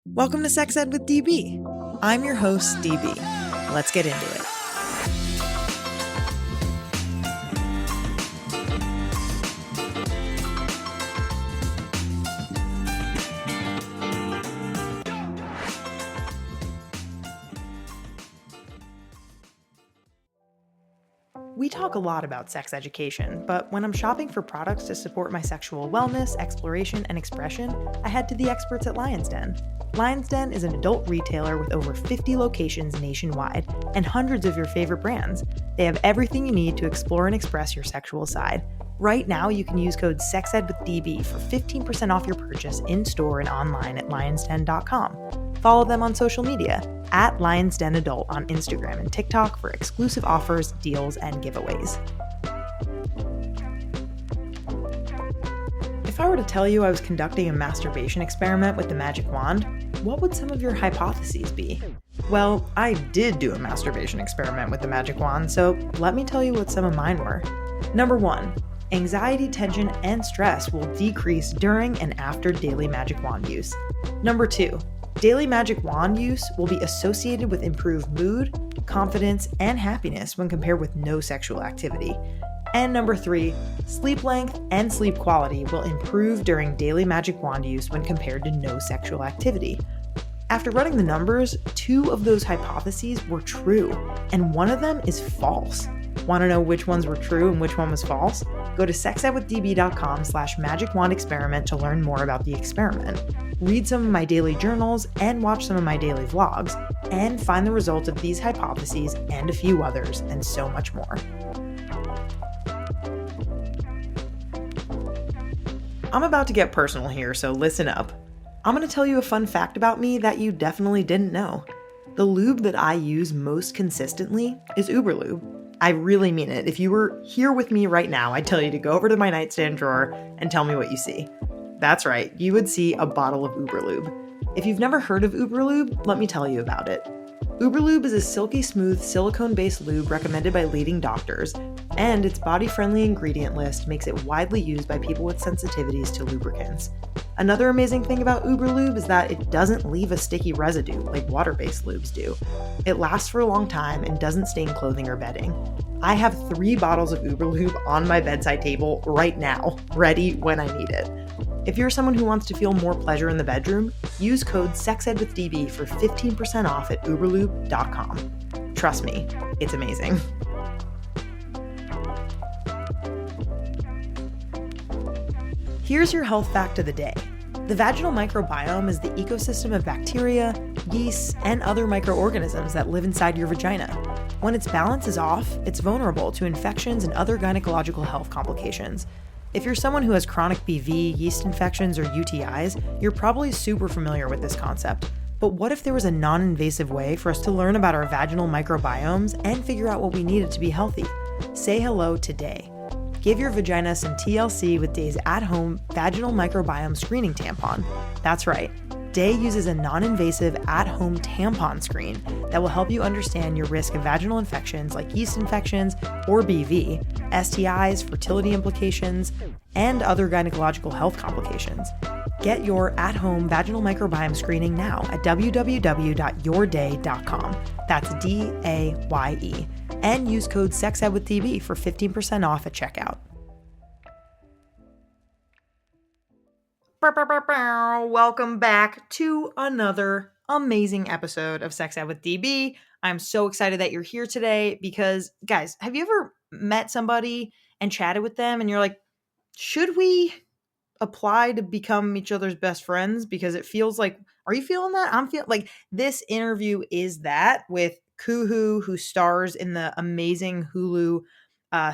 Welcome to Sex Ed with DB. I'm your host, DB. Let's get into it. We talk a lot about sex education, but when I'm shopping for products to support my sexual wellness, exploration, and expression, I head to the experts at Lion's Den. Lion's Den is an adult retailer with over 50 locations nationwide and hundreds of your favorite brands. They have everything you need to explore and express your sexual side. Right now, you can use code SEXEDWITHDB for 15% off your purchase in-store and online at lionsden.com. Follow them on social media at Lions Den Adult on Instagram and TikTok for exclusive offers, deals, and giveaways. If I were to tell you I was conducting a masturbation experiment with the magic wand, what would some of your hypotheses be? Well, I did do a masturbation experiment with the magic wand, so let me tell you what some of mine were. Number 1. Anxiety, tension, and stress will decrease during and after daily magic wand use. Number 2. Daily magic wand use will be associated with improved mood, confidence, and happiness when compared with no sexual activity. And number 3, sleep length and sleep quality will improve during daily magic wand use when compared to no sexual activity. After running the numbers, 2 of those hypotheses were true, and one of them is false. Want to know which ones were true and which one was false? Go to sexedwithdb.com/magicwandexperiment to learn more about the experiment. Read some of my daily journals and watch some of my daily vlogs, and find the results of these hypotheses and a few others, and so much more. I'm about to get personal here, so listen up. I'm going to tell you a fun fact about me that you definitely didn't know. The lube that I use most consistently is Uberlube. I really mean it. If you were here with me right now, I'd tell you to go over to my nightstand drawer and tell me what you see. That's right, you would see a bottle of Uberlube. If you've never heard of Uberlube, let me tell you about it. Uberlube is a silky smooth silicone-based lube recommended by leading doctors, and its body-friendly ingredient list makes it widely used by people with sensitivities to lubricants. Another amazing thing about Uberlube is that it doesn't leave a sticky residue like water-based lubes do. It lasts for a long time and doesn't stain clothing or bedding. I have 3 bottles of Uberlube on my bedside table right now, ready when I need it. If you're someone who wants to feel more pleasure in the bedroom, use code SEXEDWITHDB for 15% off at Uberlube.com. Trust me, it's amazing. Here's your health fact of the day. The vaginal microbiome is the ecosystem of bacteria, yeasts, and other microorganisms that live inside your vagina. When its balance is off, it's vulnerable to infections and other gynecological health complications. If you're someone who has chronic BV, yeast infections, or UTIs, you're probably super familiar with this concept. But what if there was a non-invasive way for us to learn about our vaginal microbiomes and figure out what we needed to be healthy? Say hello to Day. Give your vagina some TLC with Day's at-home vaginal microbiome screening tampon. That's right. Day uses a non-invasive at-home tampon screen that will help you understand your risk of vaginal infections like yeast infections or BV, STIs, fertility implications, and other gynecological health complications. Get your at-home vaginal microbiome screening now at www.yourday.com. That's DAYE. And use code SEXEDWITHDB for 15% off at checkout. Welcome back to another amazing episode of Sex Ed with DB. I'm so excited that you're here today because, guys, have you ever met somebody and chatted with them and you're like, should we apply to become each other's best friends? Because it feels like, are you feeling that? I'm feeling like this interview is that with Kuhoo, who stars in the amazing Hulu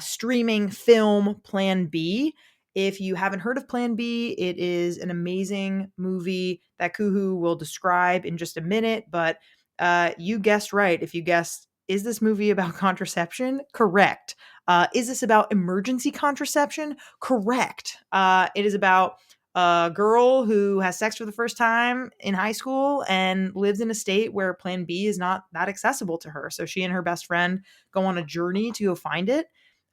streaming film Plan B. If you haven't heard of Plan B, it is an amazing movie that Kuhoo will describe in just a minute. But you guessed right. If you guessed, is this movie about contraception? Correct. Is this about emergency contraception? Correct. It is about a girl who has sex for the first time in high school and lives in a state where Plan B is not that accessible to her. So she and her best friend go on a journey to go find it.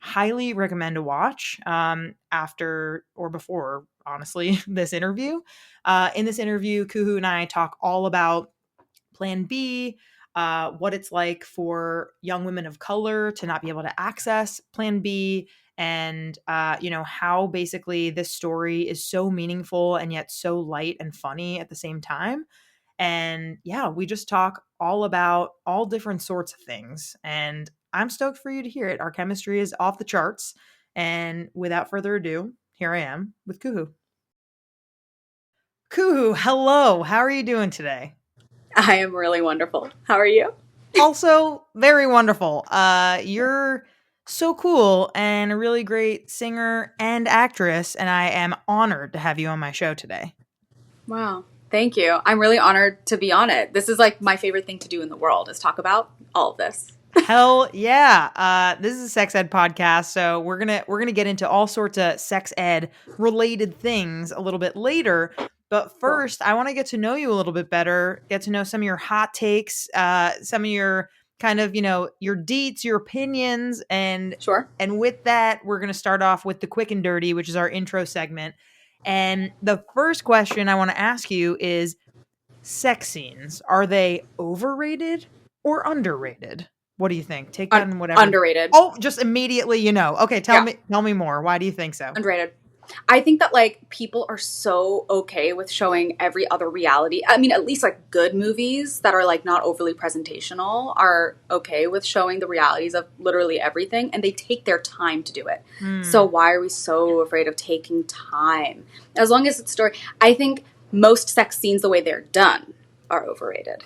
highly recommend to watch after or before, honestly, this interview. In this interview, Kuhoo and I talk all about Plan B, what it's like for young women of color to not be able to access Plan B, and how basically this story is so meaningful and yet so light and funny at the same time. And yeah, we just talk all about all different sorts of things. And I'm stoked for you to hear it. Our chemistry is off the charts. And without further ado, here I am with Kuhoo. Kuhoo, hello. How are you doing today? I am really wonderful. How are you? Also, very wonderful. You're so cool and a really great singer and actress. And I am honored to have you on my show today. Wow. Thank you. I'm really honored to be on it. This is like my favorite thing to do in the world is talk about all of this. Hell yeah. This is a sex ed podcast, so we're gonna get into all sorts of sex ed related things a little bit later. But first, I want to get to know you a little bit better, get to know some of your hot takes, some of your kind of, your deets, your opinions, and Sure. with that, we're gonna start off with the quick and dirty, which is our intro segment. And the first question I want to ask you is sex scenes, are they overrated or underrated? What do you think? Take that in whatever. Underrated. Oh, just immediately, Okay, tell me more. Why do you think so? Underrated. I think that like people are so okay with showing every other reality. I mean, at least like good movies that are like not overly presentational are okay with showing the realities of literally everything, and they take their time to do it. So why are we so afraid of taking time? As long as it's story, I think most sex scenes, the way they're done, are overrated.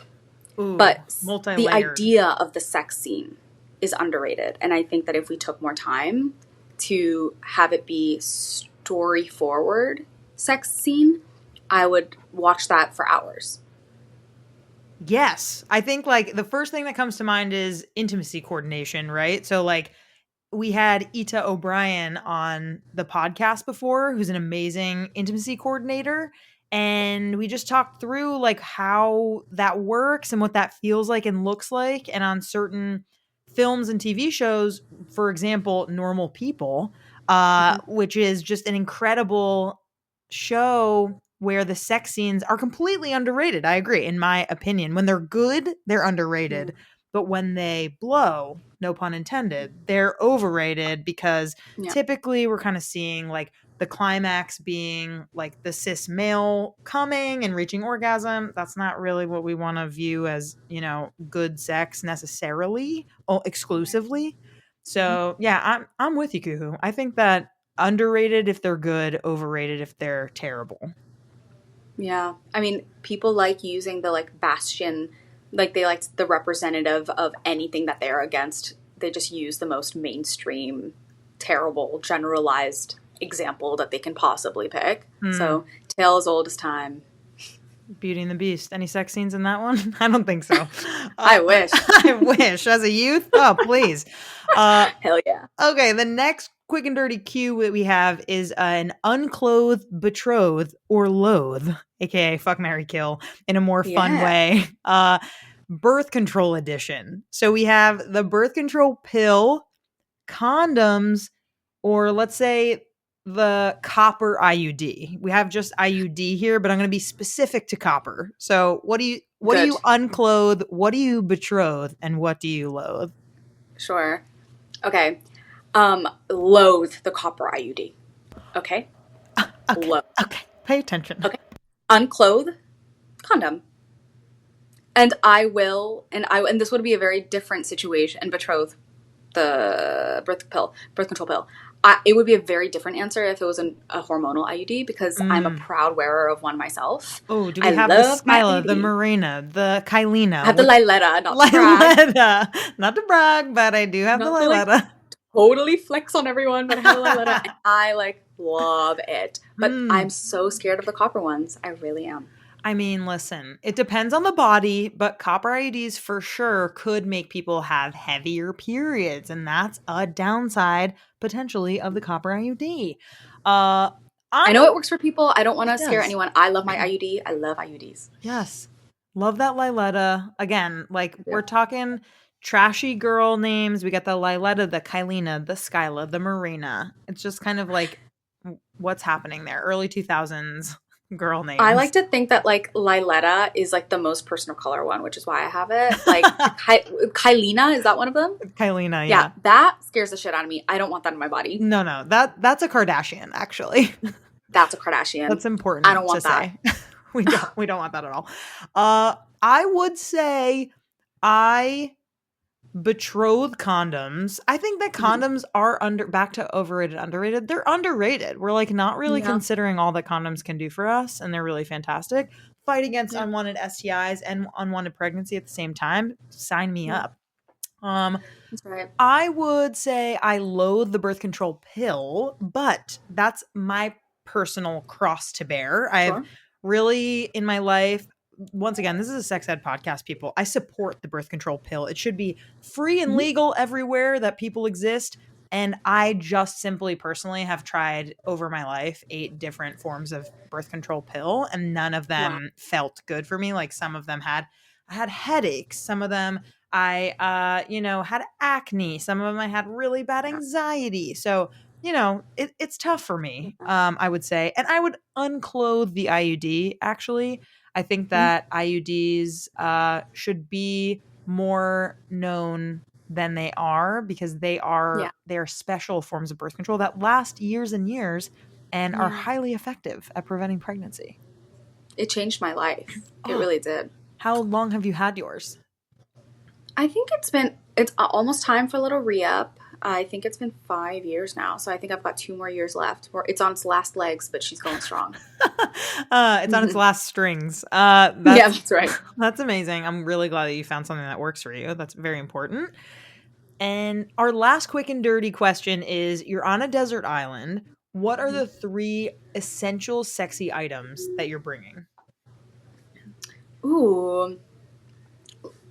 Ooh, but multi-layered. The idea of the sex scene is underrated. And I think that if we took more time to have it be story forward sex scene, I would watch that for hours. Yes. I think like the first thing that comes to mind is intimacy coordination, right? So like we had Ita O'Brien on the podcast before, who's an amazing intimacy coordinator. And we just talked through like how that works and what that feels like and looks like. And on certain films and TV shows, for example, Normal People, which is just an incredible show where the sex scenes are completely underrated. I agree, in my opinion. When they're good, they're underrated. But when they blow, no pun intended, they're overrated because typically we're kind of seeing like the climax being like the cis male coming and reaching orgasm. That's not really what we want to view as, good sex necessarily, exclusively. So yeah, I'm with you, Kuhoo. I think that underrated if they're good, overrated if they're terrible. Yeah. I mean, people like using the like bastion, like they like the representative of anything that they're against. They just use the most mainstream, terrible, generalized example that they can possibly pick. So, tale as old as time. Beauty and the Beast. Any sex scenes in that one? I don't think so. I wish. I wish. As a youth? Oh, please. Hell yeah. Okay, the next quick and dirty cue that we have is an unclothed betrothed or loathe, aka fuck, marry, kill, in a more fun way. Birth control edition. So we have the birth control pill, condoms, or let's say the copper IUD. We have just IUD here, but I'm going to be specific to copper. So what do you unclothe, what do you betroth, and what do you loathe? Sure. Okay. Loathe the copper IUD. Okay? Okay. Okay. Pay attention. Okay. Unclothe condom. And and this would be a very different situation, and betroth the birth control pill. It would be a very different answer if it was a hormonal IUD, because I'm a proud wearer of one myself. Oh, do we have the Skyla, the Marina, the Kylina? I have the Liletta, not to brag. Not to brag, but I do have the Liletta. Totally flex on everyone, but I have the Liletta, and I love it. But I'm so scared of the copper ones. I really am. I mean, listen, it depends on the body, but copper IUDs for sure could make people have heavier periods, and that's a downside potentially of the copper IUD. I know it works for people. I don't want to scare anyone. I love my IUD. I love IUDs. Yes. Love that Liletta. Again, we're talking trashy girl names. We got the Liletta, the Kylina, the Skyla, the Marina. It's just kind of like what's happening there. Early 2000s girl I like names. to think that like Liletta is like the most personal color one, which is why I have it. Like Kylina, is that one of them? Kylina, Yeah, yeah. that scares the shit out of me. I don't want that in my body. No, that's a Kardashian, actually. That's a Kardashian. That's I important don't to want that. say. We don't want that at all. I would say I betroth condoms. I think that Mhm. condoms are back to overrated, underrated. They're underrated. We're like not really Yeah. considering all that condoms can do for us, and they're really fantastic. Fight against Yeah. unwanted STIs and unwanted pregnancy at the same time. Sign me Yeah. up. That's right. I would say I loathe the birth control pill, but that's my personal cross to bear. I've Sure. really in my life, once again, this is a sex ed podcast, people. I support the birth control pill. It should be free and Mhm. legal everywhere that people exist. And I just simply personally have tried over my life 8 different forms of birth control pill, and none of Wow. them felt good for me. Like some of them I had headaches. Some of them I had acne. Some of them I had really bad Yeah. anxiety. So, it's tough for me, Yeah. I would say. And I would unclothe the IUD, actually. I think Mhm. that IUDs should be more known than they are because Yeah. they're special forms of birth control that last years and years and are Yeah. highly effective at preventing pregnancy. It changed my life. It Oh, really did. how long have you had yours? I think it's almost time for a little re-up. I think it's been 5 years now, so I think I've got 2 more years left. It's on its last legs, but she's going strong. It's on its last strings. Yeah, that's right. That's amazing. I'm really glad that you found something that works for you. That's very important. And our last quick and dirty question is: you're on a desert island. What are the 3 essential sexy items that you're bringing? Ooh,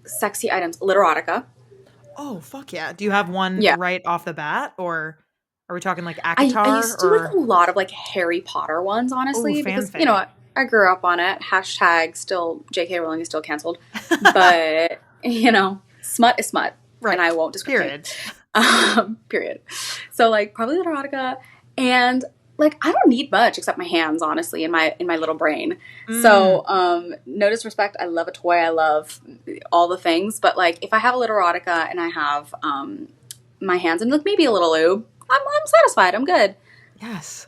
sexy items. Literotica. Oh, fuck yeah. Do you have one Yeah. right off the bat, or are we talking like I ACOTAR used to do like a or lot of like Harry Potter ones, oh, honestly, because fanfic? I grew up on it. Hashtag still J.K. Rowling is still canceled, but smut is smut, and Right. I won't discriminate. Period. Period. So like probably Literotica, and like I don't need much except my hands, honestly, in my little brain. Mm, So no disrespect, I love a toy, I love all the things, but like if I have a Literotica and I have my hands and like maybe a little lube, I'm satisfied. I'm good. yes.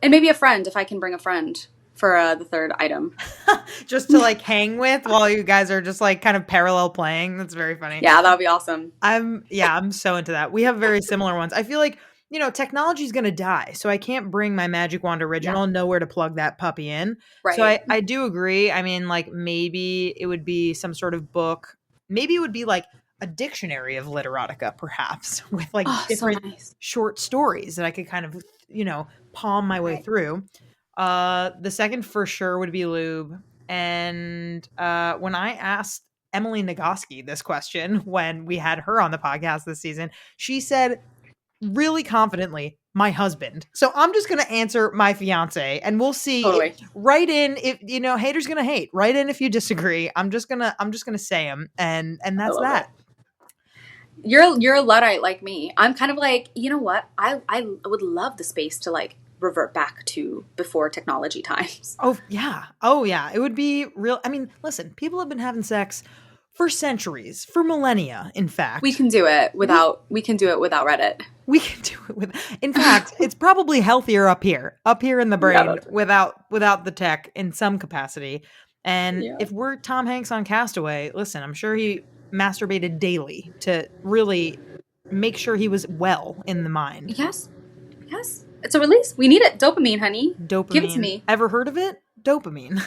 And maybe a friend if I can bring a friend for the third item. Just to like hang with while you guys are just like kind of parallel playing. That's very funny. Yeah, that would be awesome. I'm so into that. We have very similar ones. I feel like, technology is going to die. So I can't bring my Magic Wand Yeah, original, nowhere to plug that puppy in. So right. I do agree. I mean, like maybe it would be some sort of book. Maybe it would be like a dictionary of literotica, perhaps, with like Oh, so different nice. short stories that I could kind of, palm my way Right. through. The second for sure would be lube. And when I asked Emily Nagoski this question when we had her on the podcast this season, she said really confidently, my husband. So I'm just going to answer my fiance and we'll see. Totally. Write in if haters going to hate. Write in if you disagree. I'm just going to say them and I that's love that. it. You're a Luddite like me. I'm kind of like, you know what? I would love the space to like revert back to before technology times. Oh yeah. Oh yeah. It would be real. I mean, listen, people have been having sex for centuries, for millennia, in fact. We can do it without Reddit. We can do it with. In fact, it's probably healthier up here in the Yeah, brain, that's right. without the tech in some capacity. And Yeah. if we're Tom Hanks on Castaway, listen, I'm sure he masturbated daily to really make sure he was well in the mind. Yes. Yes. It's a release. We need it. Dopamine, honey. Give it to Dopamine. me. Ever heard of it? Dopamine.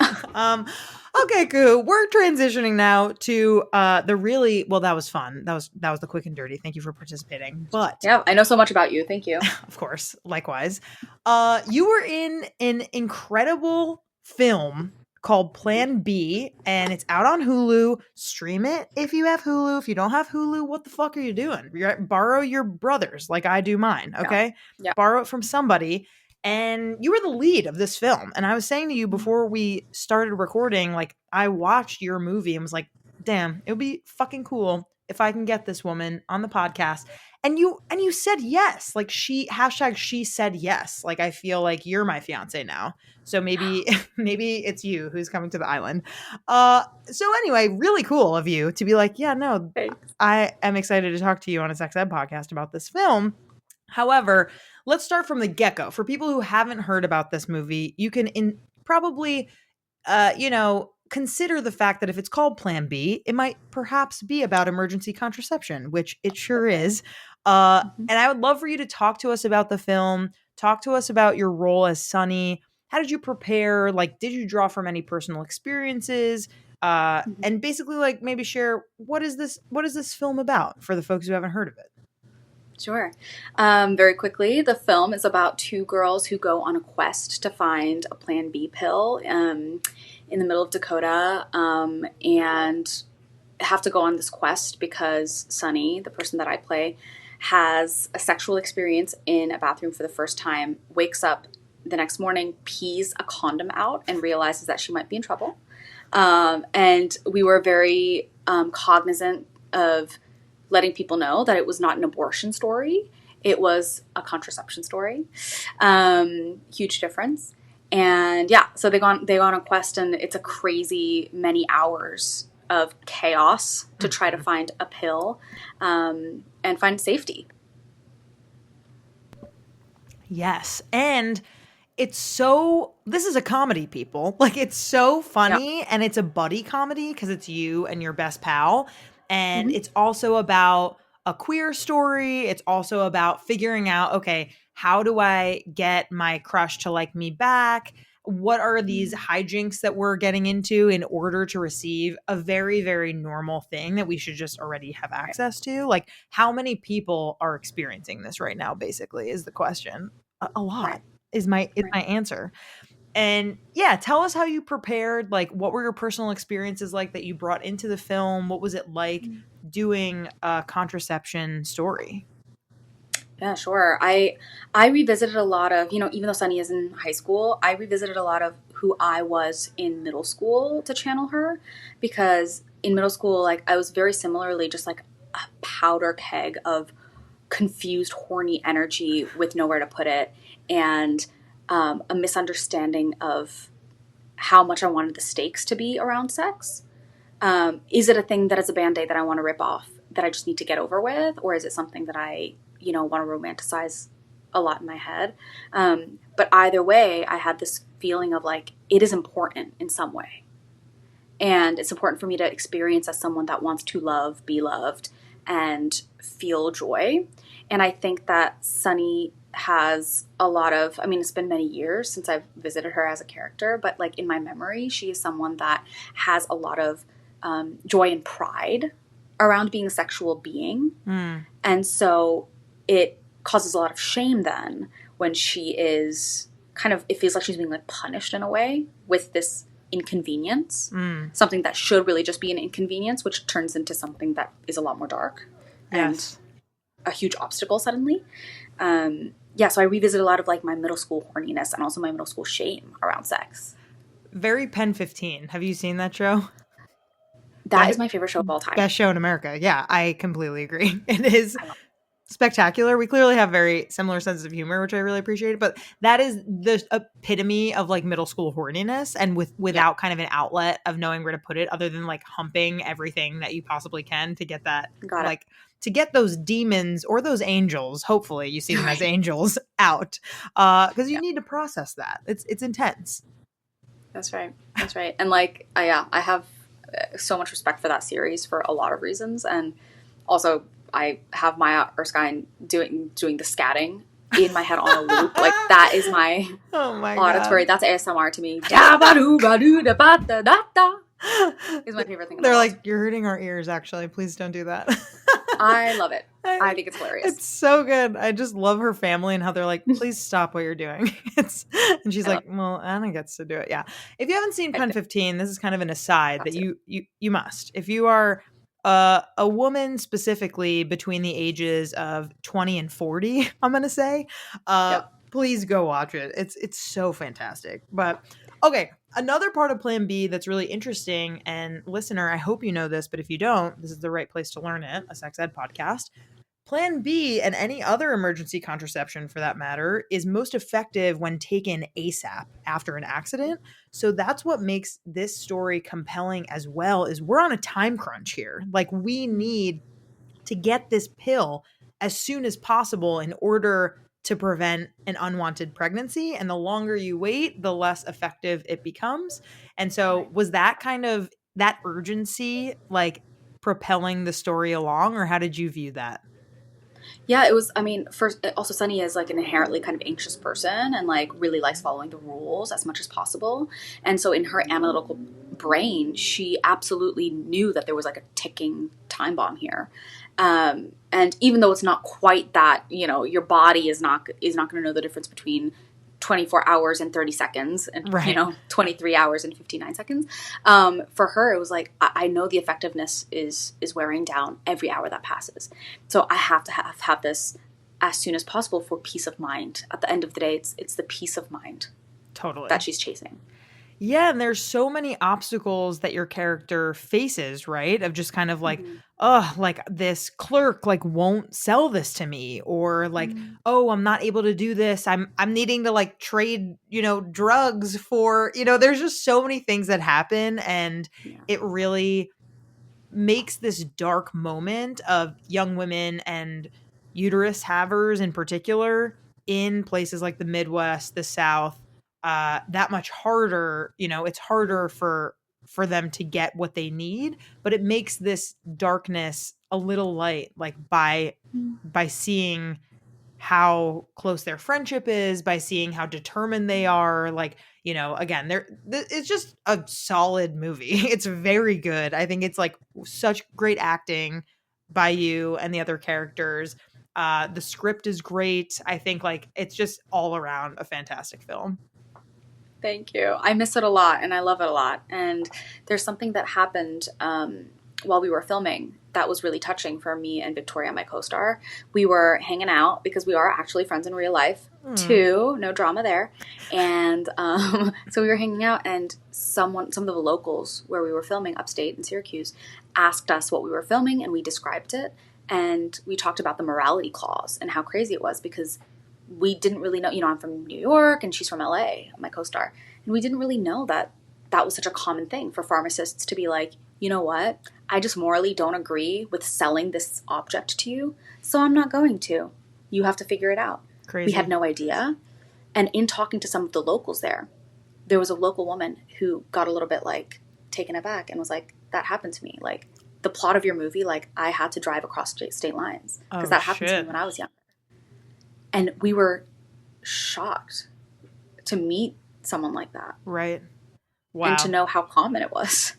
Okay, cool. We're transitioning now to the really well. That was fun. That was the quick and dirty. Thank you for participating. But Yeah, I know so much about you. Thank you. of course, likewise. You were in an incredible film called Plan B, and it's out on Hulu. Stream it if you have Hulu. If you don't have Hulu, what the fuck are you doing? Borrow your brother's like I do mine, Yeah. okay? Yeah. Borrow it from somebody. And you were the lead of this film. And I was saying to you before we started recording, like, I watched your movie and was like, damn, it would be fucking cool if I can get this woman on the podcast, and you said yes, like she said yes. Like I feel like you're my fiance now. So maybe it's you who's coming to the island. So anyway, really cool of you to be like, yeah, no, Thanks. I am excited to talk to you on a sex ed podcast about this film. However, let's start from the get-go. For people who haven't heard about this movie, you can probably consider the fact that if it's called Plan B, it might perhaps be about emergency contraception, which it sure is. And I would love for you to talk to us about the film, talk to us about your role as Sunny. How did you prepare? Like, did you draw from any personal experiences? And basically, like, maybe share what is this film about for the folks who haven't heard of it? Sure. Very quickly, the film is about two girls who go on a quest to find a Plan B pill in the middle of Dakota, and have to go on this quest because Sunny, the person that I play, has a sexual experience in a bathroom for the first time, wakes up the next morning, pees a condom out, and realizes that she might be in trouble. And we were very cognizant of letting people know that it was not an abortion story. It was a contraception story. Huge difference. And yeah, so they go on a quest, and it's a crazy many hours of chaos to try to find a pill and find safety. Yes. And this is a comedy, people. Like, it's so funny, and it's a buddy comedy because it's you and your best pal. And it's also about a queer story. It's also about figuring out, okay, how do I get my crush to like me back? What are these hijinks that we're getting into in order to receive a very, very normal thing that we should just already have access to? Like, how many people are experiencing this right now, basically, is the question. A lot is my answer. And yeah, tell us how you prepared. Like, what were your personal experiences like that you brought into the film? What was it like doing a contraception story? Yeah, sure. I revisited a lot of, even though Sunny is in high school, I revisited a lot of who I was in middle school to channel her, because in middle school, like, I was very similarly just like a powder keg of confused, horny energy with nowhere to put it, and a misunderstanding of how much I wanted the stakes to be around sex. Is it a thing that is a Band-Aid that I want to rip off, that I just need to get over with? Or is it something that I, want to romanticize a lot in my head? But either way, I had this feeling of like, it is important in some way. And it's important for me to experience as someone that wants to love, be loved, and feel joy. And I think that Sunny has a lot of, it's been many years since I've visited her as a character, but like in my memory, she is someone that has a lot of joy and pride around being a sexual being. And so it causes a lot of shame then when she is it feels like she's being like punished in a way with this inconvenience, something that should really just be an inconvenience, which turns into something that is a lot more dark and a huge obstacle suddenly. So I revisit a lot of like my middle school horniness and also my middle school shame around sex. Very Pen 15. Have you seen that show? That is my favorite show of all time. Best show in America. Yeah, I completely agree. It is spectacular. We clearly have very similar senses of humor, which I really appreciate. But that is the epitome of like middle school horniness, and without kind of an outlet of knowing where to put it, other than like humping everything that you possibly can to get that, to get those demons or those angels. Hopefully, you see them as angels out, because you need to process that. It's intense. That's right. And like, I have so much respect for that series for a lot of reasons, and also I have Maya Erskine doing the scatting in my head on a loop. Like, that is my auditory. God. That's ASMR to me. Is my favorite thing. They're like, you're hurting our ears. Actually, please don't do that. I love it. I think it's hilarious. It's so good. I just love her family and how they're like, please stop what you're doing. And she's like, well, Anna gets to do it. Yeah. If you haven't seen Pen 15, this is kind of an aside that you must. If you are a woman specifically between the ages of 20 and 40, I'm going to say, please go watch it. It's so fantastic. But Okay, another part of Plan B that's really interesting, and listener, I hope you know this, but if you don't, this is the right place to learn it, a sex ed podcast. Plan B and any other emergency contraception for that matter is most effective when taken ASAP after an accident. So that's what makes this story compelling as well is we're on a time crunch here. Like we need to get this pill as soon as possible in order to prevent an unwanted pregnancy. And the longer you wait, the less effective it becomes. And so, Right. was that kind of that urgency like propelling the story along, or how did you view that? Yeah, it was. I mean, first, also Sunny is like an inherently kind of anxious person and like really likes following the rules as much as possible. And so, in her analytical brain, she absolutely knew that there was like a ticking time bomb here. And even though it's not quite that, your body is not going to know the difference between 24 hours and 30 seconds and Right. 23 hours and 59 seconds. For her it was like I know the effectiveness is wearing down every hour that passes, so I have to have this as soon as possible for peace of mind. At the end of the day, it's the peace of mind Totally. that she's chasing. Yeah, and there's so many obstacles that your character faces, right? Of just kind of like, Mm-hmm. oh, like this clerk like won't sell this to me, or like, oh, I'm not able to do this. I'm needing to like trade, drugs for, there's just so many things that happen, and Yeah. it really makes this dark moment of young women and uterus havers in particular in places like the Midwest, the South, that much harder. It's harder for them to get what they need, but it makes this darkness a little light, like by seeing how close their friendship is, by seeing how determined they are. Like, again, it's just a solid movie. It's very good. I think it's like such great acting by you and the other characters. The script is great. I think like it's just all around a fantastic film. Thank you. I miss it a lot and I love it a lot. And there's something that happened while we were filming that was really touching for me and Victoria, my co-star. We were hanging out because we are actually friends in real life too. No drama there. And so we were hanging out, and some of the locals where we were filming upstate in Syracuse asked us what we were filming, and we described it. And we talked about the morality clause and how crazy it was because we didn't really know, I'm from New York and she's from LA, my co-star. And we didn't really know that that was such a common thing for pharmacists to be like, you know what? I just morally don't agree with selling this object to you, so I'm not going to. You have to figure it out. Crazy. We had no idea. And in talking to some of the locals there was a local woman who got a little bit like taken aback and was like, that happened to me. Like the plot of your movie, like I had to drive across state lines because that happened to me when I was young. And we were shocked to meet someone like that. Right. Wow. And to know how common it was.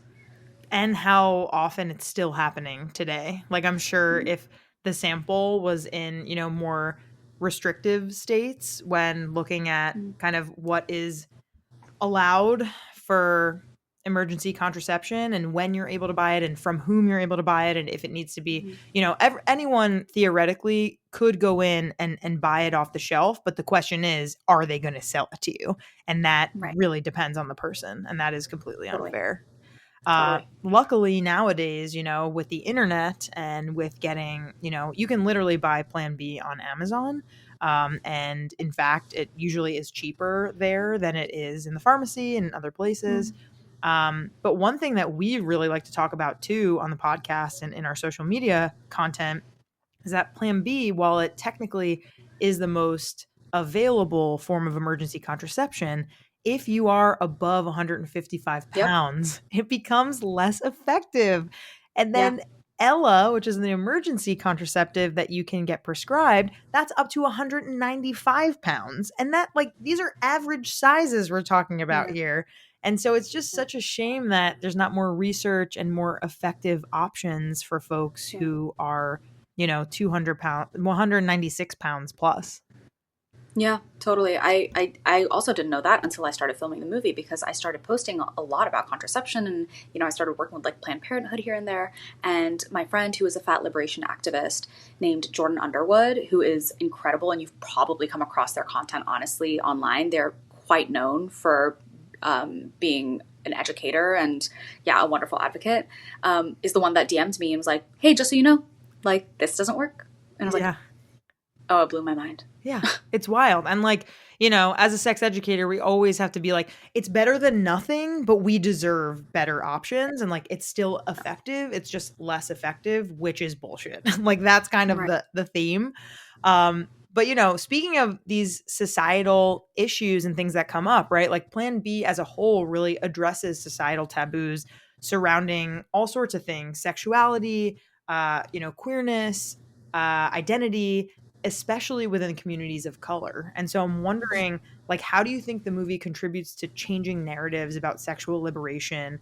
And how often it's still happening today. Like I'm sure if the sample was in, more restrictive states when looking at kind of what is allowed for emergency contraception and when you're able to buy it and from whom you're able to buy it, and if it needs to be, anyone theoretically could go in and buy it off the shelf, but the question is, are they going to sell it to you? And that really depends on the person, and that is completely unfair. Luckily nowadays, with the internet and with getting, you can literally buy Plan B on Amazon. And in fact, it usually is cheaper there than it is in the pharmacy and other places. But one thing that we really like to talk about too on the podcast and in our social media content is that Plan B, while it technically is the most available form of emergency contraception, if you are above 155 pounds, it becomes less effective. And then Ella, which is the emergency contraceptive that you can get prescribed, that's up to 195 pounds. And that, like, these are average sizes we're talking about here. And so it's just such a shame that there's not more research and more effective options for folks who are, 200 pounds, 196 pounds plus. Yeah, totally. I also didn't know that until I started filming the movie, because I started posting a lot about contraception, and I started working with like Planned Parenthood here and there. And my friend, who is a fat liberation activist named Jordan Underwood, who is incredible, and you've probably come across their content honestly online. They're quite known for being an educator and a wonderful advocate, is the one that DM'd me and was like, hey, just so you know, like, this doesn't work. And I was like, oh, it blew my mind. Yeah, it's wild. And like, you know, as a sex educator, we always have to be like, it's better than nothing, but we deserve better options. And like, it's still effective. It's just less effective, which is bullshit. Like that's kind of Right. the theme. But you know, speaking of these societal issues and things that come up, right? Like Plan B as a whole really addresses societal taboos surrounding all sorts of things, sexuality, you know, queerness, identity, especially within communities of color. And so I'm wondering, like, how do you think the movie contributes to changing narratives about sexual liberation,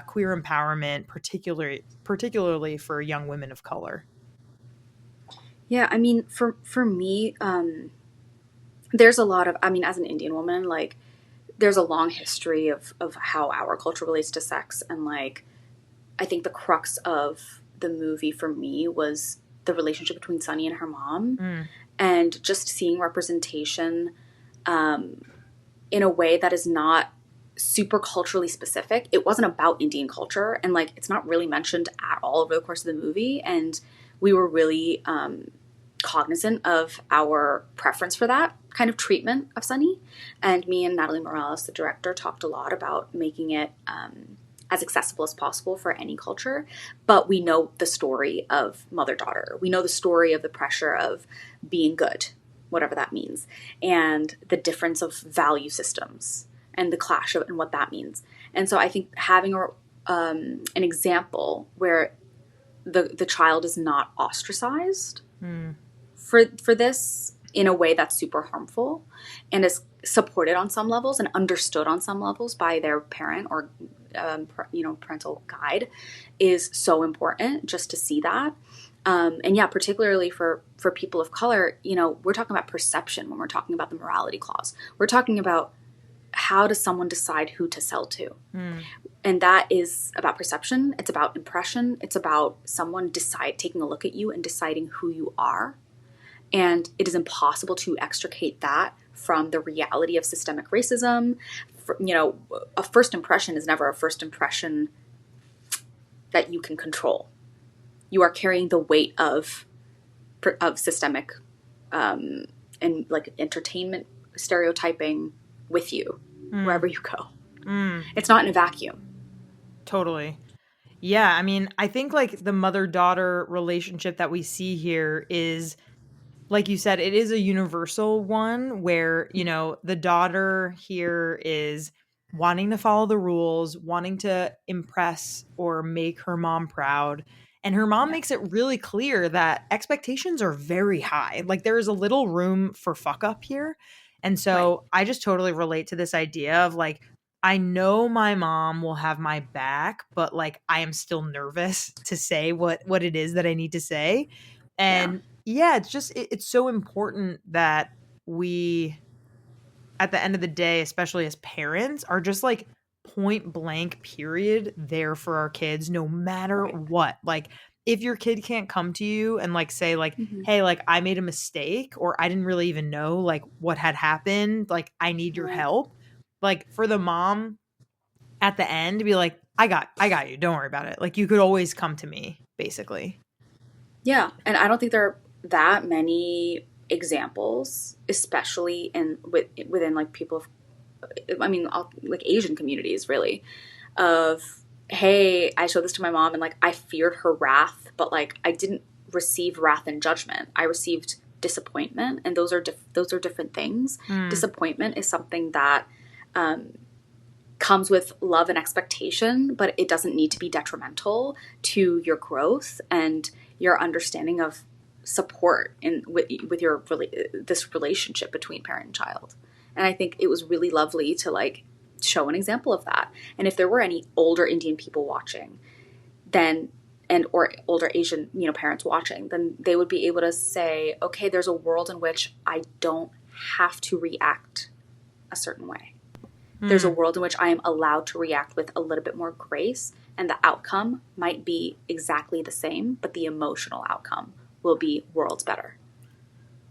queer empowerment, particularly for young women of color? Yeah, I mean, for me, there's a lot of, I mean, as an Indian woman, like, there's a long history of how our culture relates to sex. And like, I think the crux of the movie for me was the relationship between Sunny and her mom, and just seeing representation in a way that is not super culturally specific. It wasn't about Indian culture, and like, it's not really mentioned at all over the course of the movie. And we were really cognizant of our preference for that kind of treatment of Sunny. And me and Natalie Morales, the director, talked a lot about making it as accessible as possible for any culture. But we know the story of mother-daughter. We know the story of the pressure of being good, whatever that means, and the difference of value systems and the clash of and what that means. And so I think having an example where the child is not ostracized for this in a way that's super harmful and is supported on some levels and understood on some levels by their parent or parental guide is so important, just to see that. And yeah, particularly for people of color, you know, we're talking about perception when we're talking about the morality clause. We're talking about how does someone decide who to sell to? And that is about perception. It's about impression. It's about someone taking a look at you and deciding who you are. And it is impossible to extricate that from the reality of systemic racism. You know, a first impression is never a first impression that you can control. You are carrying the weight of systemic and like entertainment stereotyping with you wherever you go. It's not in a vacuum. Totally. Yeah, I mean, I think like the mother-daughter relationship that we see here is, like you said, it is a universal one where, you know, the daughter here is wanting to follow the rules, wanting to impress or make her mom proud. And her mom makes it really clear that expectations are very high. Like there is a little room for fuck up here. And so I just totally relate to this idea of like, I know my mom will have my back, but like I am still nervous to say what it is that I need to say. And yeah, it's just it's so important that we, at the end of the day, especially as parents, are just like point blank period there for our kids no matter what. Like if your kid can't come to you and like say like, hey, like I made a mistake or I didn't really even know like what had happened, like I need your help. Like for the mom at the end to be like, I got you, don't worry about it. Like you could always come to me, basically. Yeah, and I don't think there are that many examples, especially within like people of, I mean, like Asian communities, really, of, hey, I showed this to my mom and like I feared her wrath, but like I didn't receive wrath and judgment. I received disappointment, and those are different things. Disappointment is something that comes with love and expectation, but it doesn't need to be detrimental to your growth and your understanding of support with your this relationship between parent and child. And I think it was really lovely to like show an example of that. And if there were any older Indian people watching, then or older Asian, you know, parents watching, then they would be able to say, okay, there's a world in which I don't have to react a certain way. There's a world in which I am allowed to react with a little bit more grace, and the outcome might be exactly the same, but the emotional outcome will be worlds better.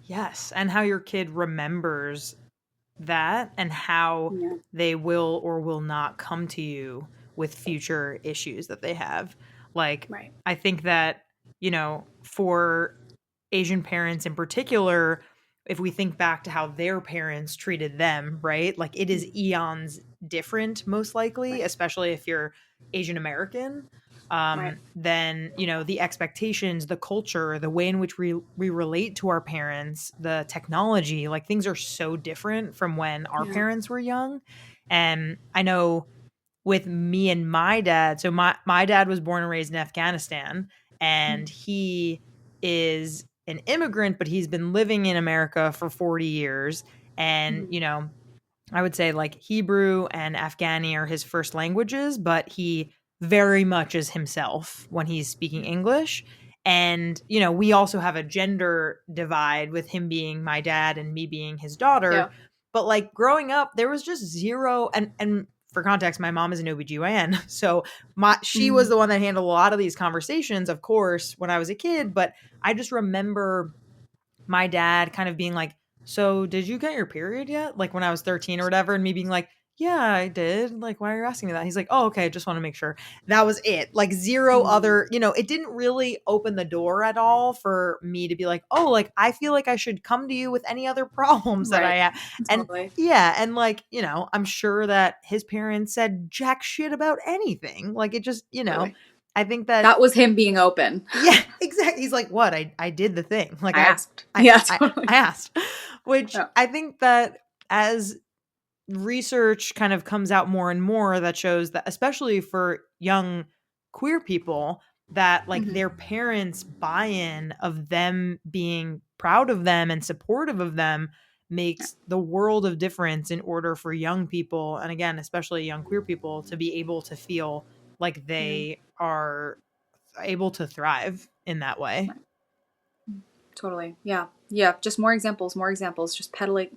Yes, and how your kid remembers that and how Yeah. they will or will not come to you with future issues that they have. Like, Right. I think that, for Asian parents in particular, if we think back to how their parents treated them, right? Like, it is eons different, most likely, Right. especially if you're Asian American. Right. Then, the expectations, the culture, the way in which we relate to our parents, the technology, like, things are so different from when our Yeah. parents were young. And I know with me and my dad, so my dad was born and raised in Afghanistan, and he is an immigrant, but he's been living in America for 40 years. And, Mhm. I would say like Hebrew and Afghani are his first languages, but he very much is himself when he's speaking English. And, we also have a gender divide with him being my dad and me being his daughter. Yeah. But like growing up, there was just zero, and for context, my mom is an OBGYN. So she was Mm. the one that handled a lot of these conversations, of course, when I was a kid. But I just remember my dad kind of being like, "So, did you get your period yet?" Like when I was 13 or whatever, and me being like, "Yeah, I did." Like, "Why are you asking me that?" He's like, "Oh, okay, just want to make sure." That was it. Like zero Mm. other, it didn't really open the door at all for me to be like, "Oh, like I feel like I should come to you with any other problems that I Right. have." And Totally. yeah, and like, I'm sure that his parents said jack shit about anything. Like it just, Totally. I think that That was him being open. yeah, exactly. He's like, "What? I did the thing. Like I asked. I Yeah, I totally. I asked." Which Yeah. I think that as research kind of comes out more and more that shows that especially for young queer people that like Mhm. their parents' buy-in of them being proud of them and supportive of them Yeah. makes the world of difference in order for young people, and again, especially young queer people, to be able to feel like Yeah. they are able to thrive in that way. Right. Totally. Yeah. Yeah. Just more examples, more examples. Just pedal it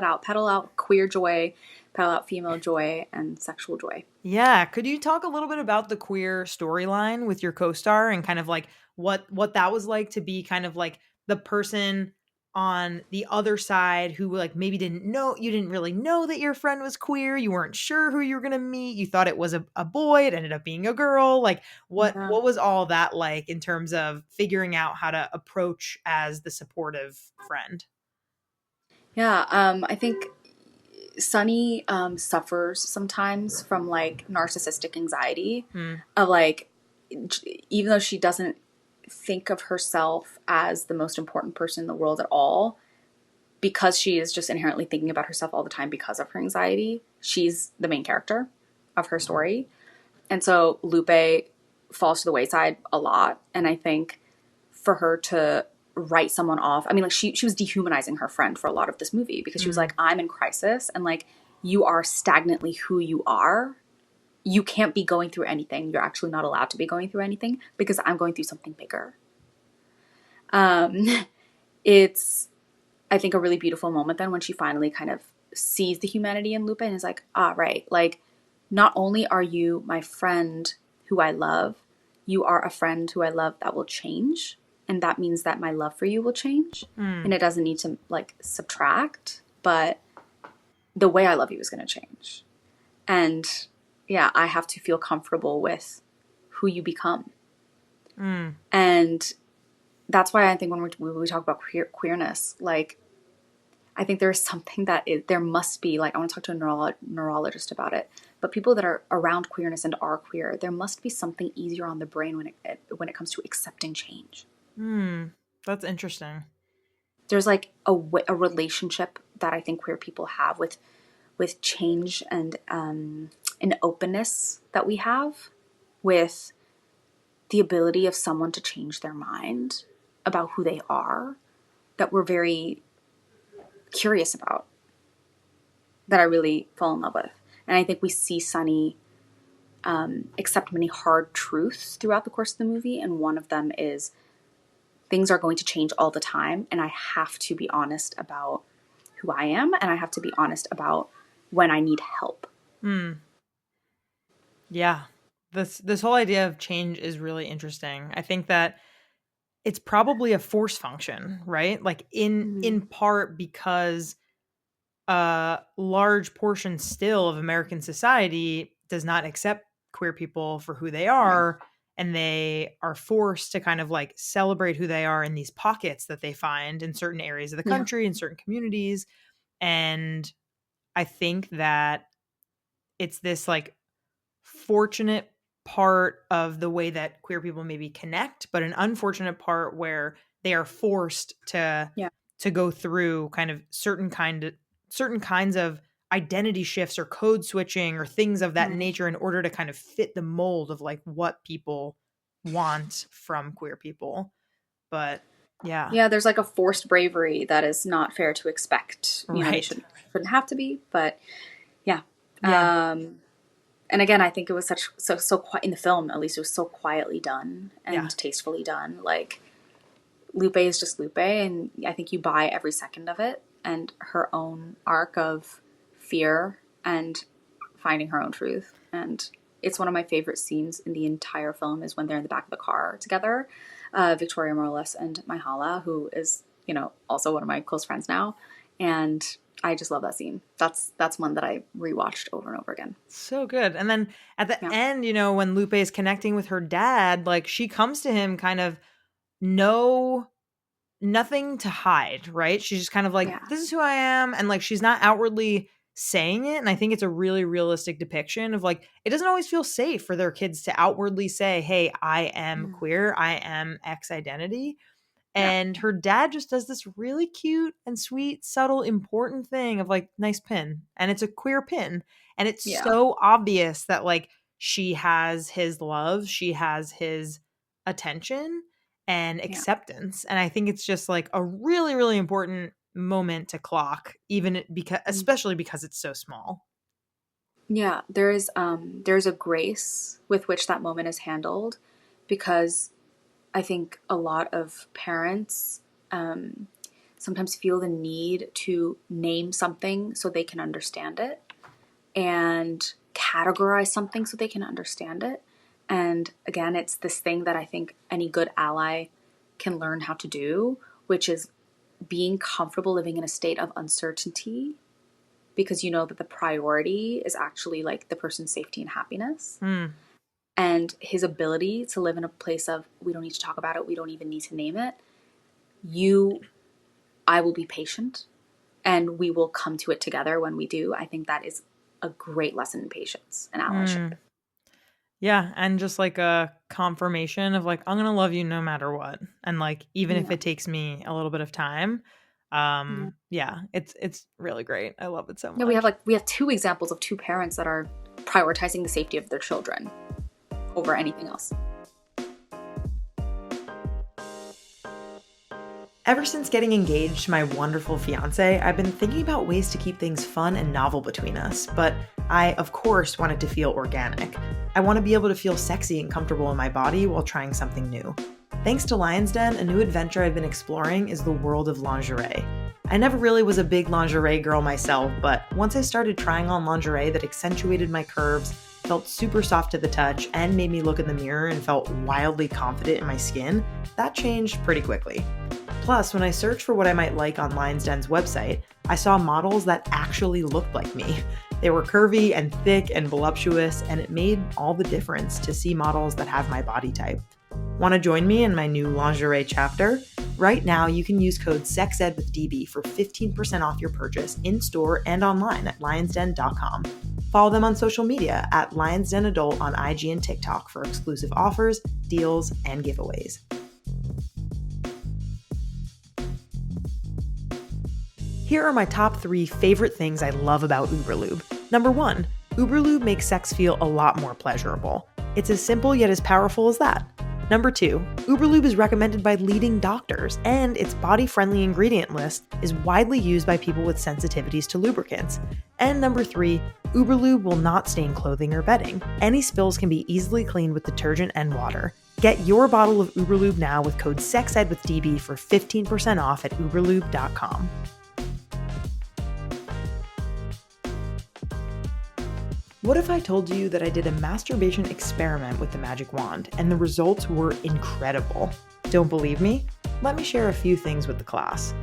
out. Pedal out queer joy, pedal out female joy and sexual joy. Yeah, could you talk a little bit about the queer storyline with your co-star and kind of like what that was like to be kind of like the person on the other side who like maybe you didn't really know that your friend was queer, you weren't sure who you were going to meet, you thought it was a boy, it ended up being a girl. Like Yeah. what was all that like in terms of figuring out how to approach as the supportive friend? Yeah. I think Sunny suffers sometimes from like narcissistic anxiety Hmm. of like, even though she doesn't think of herself as the most important person in the world at all, because she is just inherently thinking about herself all the time because of her anxiety, she's the main character of her story. And so Lupe falls to the wayside a lot. And I think for her to write someone off, I mean, like she was dehumanizing her friend for a lot of this movie because she was like, I'm in crisis and like, you are stagnantly who you are. You can't be going through anything. You're actually not allowed to be going through anything because I'm going through something bigger. It's, I think, a really beautiful moment then when she finally kind of sees the humanity in Lupe and is like, right. Like, not only are you my friend who I love, you are a friend who I love that will change. And that means that my love for you will change. Hmm. And it doesn't need to like subtract, but the way I love you is going to change. And yeah, I have to feel comfortable with who you become. Hmm. And that's why I think when we talk about queerness, like, I think there's something there must be, like, I want to talk to a neurologist about it, but people that are around queerness and are queer, there must be something easier on the brain when it comes to accepting change. Hmm. That's interesting. There's like a relationship that I think queer people have with change and an openness that we have with the ability of someone to change their mind about who they are that we're very curious about, that I really fall in love with. And I think we see Sunny accept many hard truths throughout the course of the movie. And one of them is things are going to change all the time. And I have to be honest about who I am. And I have to be honest about when I need help. Hmm. Yeah. This whole idea of change is really interesting. I think that it's probably a force function, right? Like in Mm-hmm. in part because a large portion still of American society does not accept queer people for who they are. And they are forced to kind of like celebrate who they are in these pockets that they find in certain areas of the Yeah. country, in certain communities. And I think that it's this like fortunate part of the way that queer people maybe connect, but an unfortunate part where they are forced Yeah. to go through kind of certain kinds of identity shifts or code switching or things of that Right. nature in order to kind of fit the mold of like what people want from queer people. But yeah, Yeah, there's like a forced bravery that is not fair to expect. You know, they right. shouldn't have to be, but yeah. Yeah. And again, I think it was so quiet in the film. At least it was so quietly done and Yeah. tastefully done. Like Lupe is just Lupe, and I think you buy every second of it. And her own arc of fear and finding her own truth. And it's one of my favorite scenes in the entire film is when they're in the back of the car together, Victoria Morales and Myhala, who is, you know, also one of my close friends now. And I just love that scene. That's one that I rewatched over and over again. So good. And then at the Yeah. end, you know, when Lupe is connecting with her dad, like she comes to him kind of nothing to hide, right? She's just kind of like, Yeah. this is who I am. And like, she's not outwardly saying it. And I think it's a really realistic depiction of like, it doesn't always feel safe for their kids to outwardly say, hey, I am queer. I am X identity. Yeah. And her dad just does this really cute and sweet, subtle, important thing of like, nice pin. And it's a queer pin. And it's Yeah. so obvious that like she has his love, she has his attention and acceptance. And I think it's just like a really, really important moment to clock, even because, especially because it's so small. Yeah, there's a grace with which that moment is handled, because I think a lot of parents sometimes feel the need to name something so they can understand it and categorize something so they can understand it. And again, it's this thing that I think any good ally can learn how to do, which is being comfortable living in a state of uncertainty, because you know that the priority is actually like the person's safety and happiness. And his ability to live in a place of, we don't need to talk about it, we don't even need to name it. I will be patient and we will come to it together when we do. I think that is a great lesson in patience and allyship. Yeah, and just like a confirmation of like, I'm gonna love you no matter what, and like even if it takes me a little bit of time. Yeah, it's really great. I love it so much. Yeah, we have two examples of two parents that are prioritizing the safety of their children over anything else. Ever since getting engaged to my wonderful fiance, I've been thinking about ways to keep things fun and novel between us, but I, of course, want it to feel organic. I want to be able to feel sexy and comfortable in my body while trying something new. Thanks to Lion's Den, a new adventure I've been exploring is the world of lingerie. I never really was a big lingerie girl myself, but once I started trying on lingerie that accentuated my curves, felt super soft to the touch, and made me look in the mirror and felt wildly confident in my skin, that changed pretty quickly. Plus, when I searched for what I might like on Lion's Den's website, I saw models that actually looked like me. They were curvy and thick and voluptuous, and it made all the difference to see models that have my body type. Want to join me in my new lingerie chapter? Right now, you can use code SEXED with DB for 15% off your purchase in-store and online at lionsden.com. Follow them on social media at Lions Den Adult on IG and TikTok for exclusive offers, deals, and giveaways. Here are my top 3 favorite things I love about Uberlube. Number 1, Uberlube makes sex feel a lot more pleasurable. It's as simple yet as powerful as that. Number 2, Uberlube is recommended by leading doctors, and its body-friendly ingredient list is widely used by people with sensitivities to lubricants. And number 3, Uberlube will not stain clothing or bedding. Any spills can be easily cleaned with detergent and water. Get your bottle of Uberlube now with code SEXED with DB for 15% off at uberlube.com. What if I told you that I did a masturbation experiment with the magic wand and the results were incredible? Don't believe me? Let me share a few things with the class.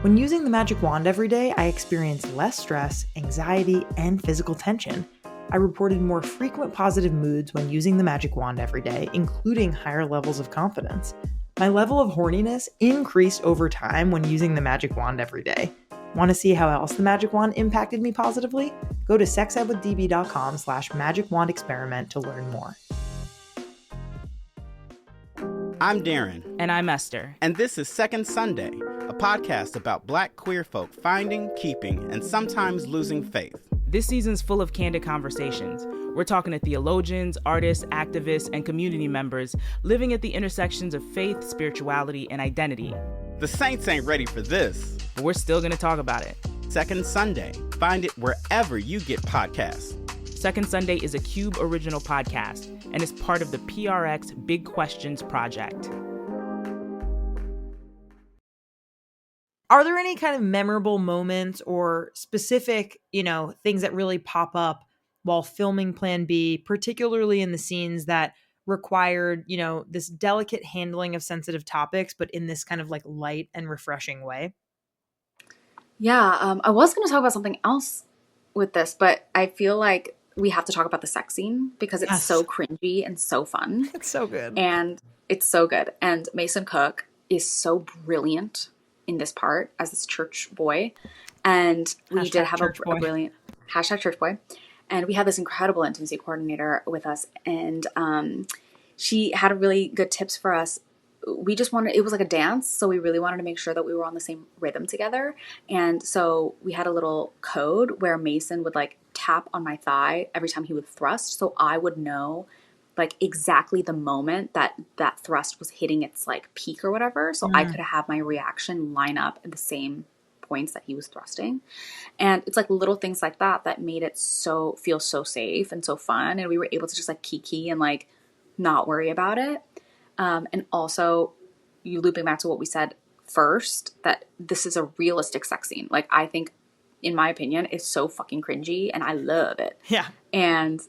When using the magic wand every day, I experienced less stress, anxiety, and physical tension. I reported more frequent positive moods when using the magic wand every day, including higher levels of confidence. My level of horniness increased over time when using the magic wand every day. Want to see how else the magic wand impacted me positively? Go to sexedwithdb.com/magicwandexperiment to learn more. I'm Darren. And I'm Esther. And this is Second Sunday, a podcast about Black queer folk finding, keeping, and sometimes losing faith. This season's full of candid conversations. We're talking to theologians, artists, activists, and community members living at the intersections of faith, spirituality, and identity. The Saints ain't ready for this, but we're still going to talk about it. Second Sunday. Find it wherever you get podcasts. Second Sunday is a Cube original podcast and is part of the PRX Big Questions project. Are there any kind of memorable moments or specific, things that really pop up while filming Plan B, particularly in the scenes that required, this delicate handling of sensitive topics, but in this kind of like light and refreshing way? Yeah, I was going to talk about something else with this, but I feel like we have to talk about the sex scene because it's so cringy and so fun. It's so good. And it's so good. And Mason Cook is so brilliant in this part as this church boy. And we did have a brilliant hashtag church boy. And we had this incredible intimacy coordinator with us. And she had really good tips for us. We just wanted, it was like a dance. So we really wanted to make sure that we were on the same rhythm together. And so we had a little code where Mason would like tap on my thigh every time he would thrust. So I would know like exactly the moment that thrust was hitting its like peak or whatever. So I could have my reaction line up at the same points that he was thrusting. And it's like little things like that made it feel so safe and so fun. And we were able to just like kiki and like not worry about it. And also you looping back to what we said first, that this is a realistic sex scene. Like I think, in my opinion, it's so fucking cringy and I love it. Yeah. And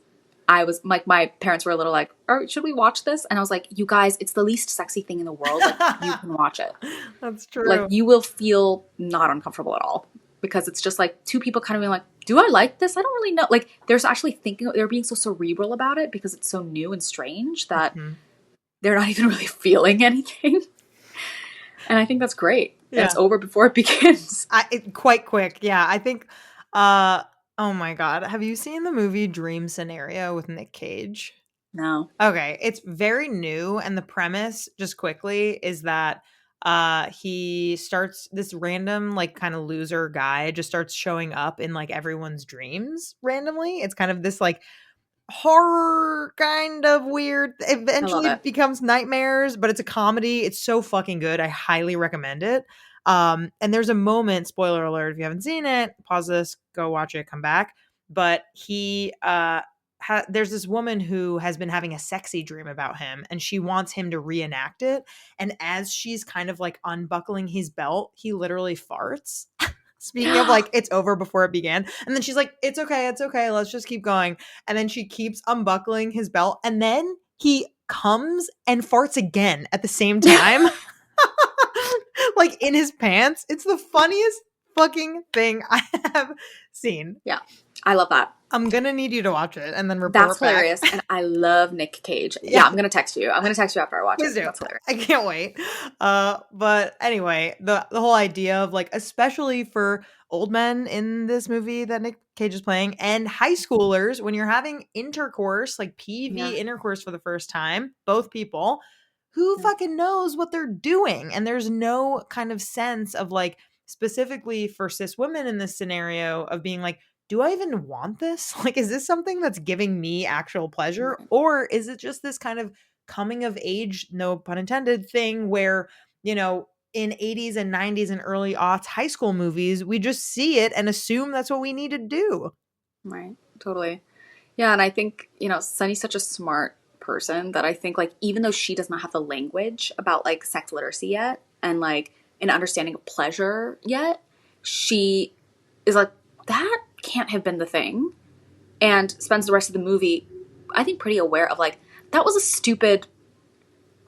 I was like, my parents were a little like, oh, should we watch this? And I was like, you guys, it's the least sexy thing in the world. Like, you can watch it. That's true. Like, you will feel not uncomfortable at all because it's just like two people kind of being like, do I like this? I don't really know. Like, there's actually they're being so cerebral about it because it's so new and strange that they're not even really feeling anything. And I think that's great. Yeah. And it's over before it begins. Quite quick. Yeah. I think, oh my God. Have you seen the movie Dream Scenario with Nick Cage? No. Okay. It's very new. And the premise, just quickly, is that he starts, this random, like, kind of loser guy just starts showing up in, like, everyone's dreams randomly. It's kind of this, like, horror kind of weird. Eventually it becomes nightmares, but it's a comedy. It's so fucking good. I highly recommend it. And there's a moment, spoiler alert, if you haven't seen it, pause this, go watch it, come back. But he, there's this woman who has been having a sexy dream about him and she wants him to reenact it. And as she's kind of like unbuckling his belt, he literally farts. Speaking of like, it's over before it began. And then she's like, it's okay. Let's just keep going. And then she keeps unbuckling his belt. And then he comes and farts again at the same time. Like in his pants. It's the funniest fucking thing I have seen. Yeah. I love that. I'm going to need you to watch it and then report That's hilarious. And I love Nick Cage. Yeah, I'm going to text you. I'm going to text you after I watch it. That's hilarious. I can't wait. But anyway, the whole idea of like, especially for old men in this movie that Nick Cage is playing and high schoolers, when you're having intercourse, like PV intercourse for the first time, both people, who fucking knows what they're doing? And there's no kind of sense of like, specifically for cis women in this scenario of being like, do I even want this? Like, is this something that's giving me actual pleasure? Or is it just this kind of coming of age, no pun intended, thing where, in 80s and 90s and early aughts high school movies, we just see it and assume that's what we need to do. Right. Totally. Yeah. And I think, Sunny's such a smart person that I think like, even though she does not have the language about like sex literacy yet and like an understanding of pleasure yet, she is like, that can't have been the thing, and spends the rest of the movie, I think, pretty aware of like, that was a stupid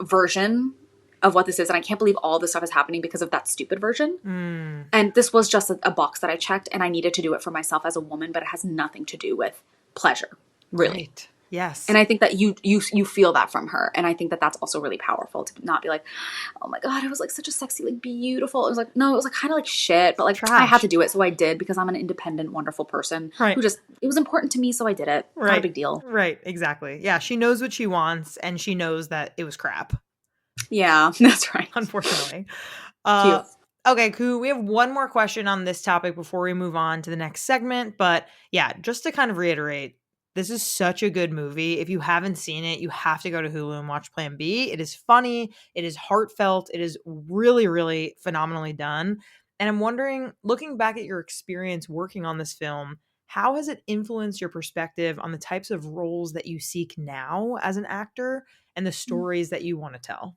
version of what this is. And I can't believe all this stuff is happening because of that stupid version. Mm. And this was just a box that I checked, and I needed to do it for myself as a woman, but it has nothing to do with pleasure, really. Right. Yes. And I think that you feel that from her. And I think that that's also really powerful to not be like, oh my God, it was like such a sexy, like beautiful. It was like, no, it was like kind of like shit, but like Trash. I had to do it. So I did because I'm an independent, wonderful person Right. who just, it was important to me. So I did it. Right. Not a big deal. Right. Exactly. Yeah. She knows what she wants and she knows that it was crap. Yeah, that's right. Unfortunately. Cute. Okay, Kuhoo, we have one more question on this topic before we move on to the next segment. But yeah, just to kind of reiterate, this is such a good movie. If you haven't seen it, you have to go to Hulu and watch Plan B. It is funny. It is heartfelt. It is really, really phenomenally done. And I'm wondering, looking back at your experience working on this film, how has it influenced your perspective on the types of roles that you seek now as an actor and the stories that you want to tell?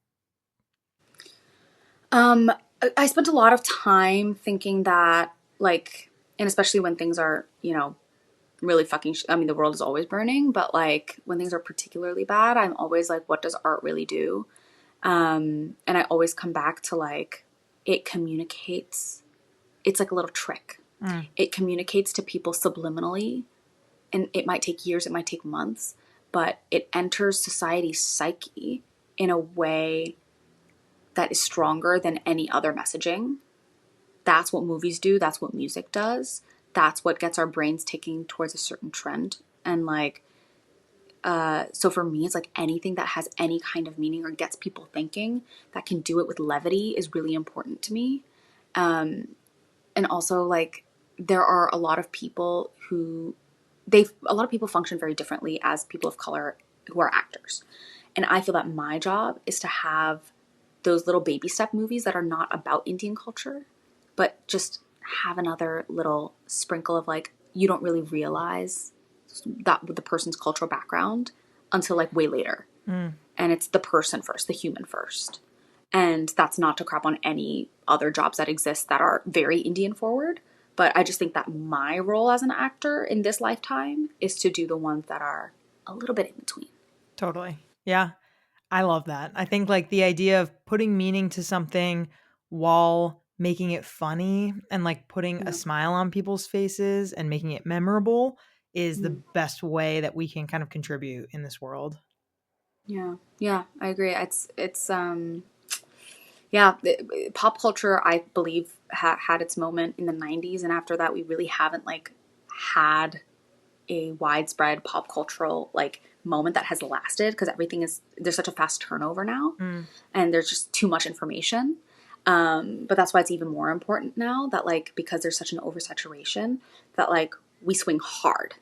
I spent a lot of time thinking that, like, and especially when things are, really fucking, I mean, the world is always burning, but like when things are particularly bad, I'm always like, what does art really do? And I always come back to like, it communicates, it's like a little trick. It communicates to people subliminally, and it might take years, it might take months, but it enters society's psyche in a way that is stronger than any other messaging. That's what movies do. That's what music does. That's what gets our brains ticking towards a certain trend. And like, so for me, it's like anything that has any kind of meaning or gets people thinking, that can do it with levity, is really important to me. And also like, there are a lot of people who a lot of people function very differently as people of color who are actors. And I feel that my job is to have those little baby step movies that are not about Indian culture, but just have another little sprinkle of like, you don't really realize that with the person's cultural background until like way later. And it's the person first, the human first. And that's not to crap on any other jobs that exist that are very Indian forward. But I just think that my role as an actor in this lifetime is to do the ones that are a little bit in between. Totally. Yeah. I love that. I think like the idea of putting meaning to something while making it funny and like putting a smile on people's faces and making it memorable is the best way that we can kind of contribute in this world. Yeah. Yeah, I agree. Pop culture, I believe, had its moment in the 90s. And after that, we really haven't like had a widespread pop cultural like moment that has lasted, because there's such a fast turnover now and there's just too much information. But that's why it's even more important now that like, because there's such an oversaturation, that like we swing hard.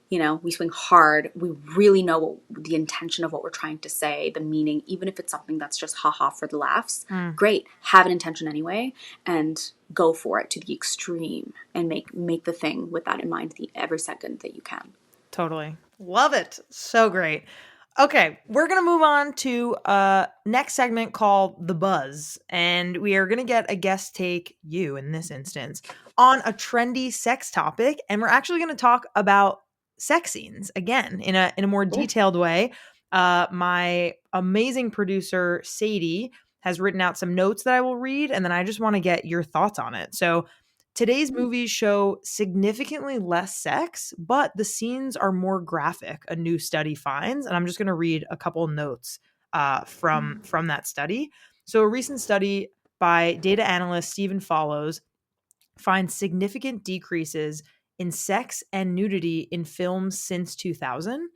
We swing hard. We really know the intention of what we're trying to say, the meaning, even if it's something that's just haha for the laughs. Great. Have an intention anyway and go for it to the extreme and make the thing with that in mind every second that you can. Totally. Love it. So great. Okay, we're going to move on to next segment called The Buzz. And we are going to get a guest take, you in this instance, on a trendy sex topic. And we're actually going to talk about sex scenes again in a more detailed way. My amazing producer, Sadie, has written out some notes that I will read. And then I just want to get your thoughts on it. So today's movies show significantly less sex, but the scenes are more graphic, a new study finds. And I'm just going to read a couple notes from that study. So a recent study by data analyst Stephen Follows finds significant decreases in sex and nudity in films since 2000.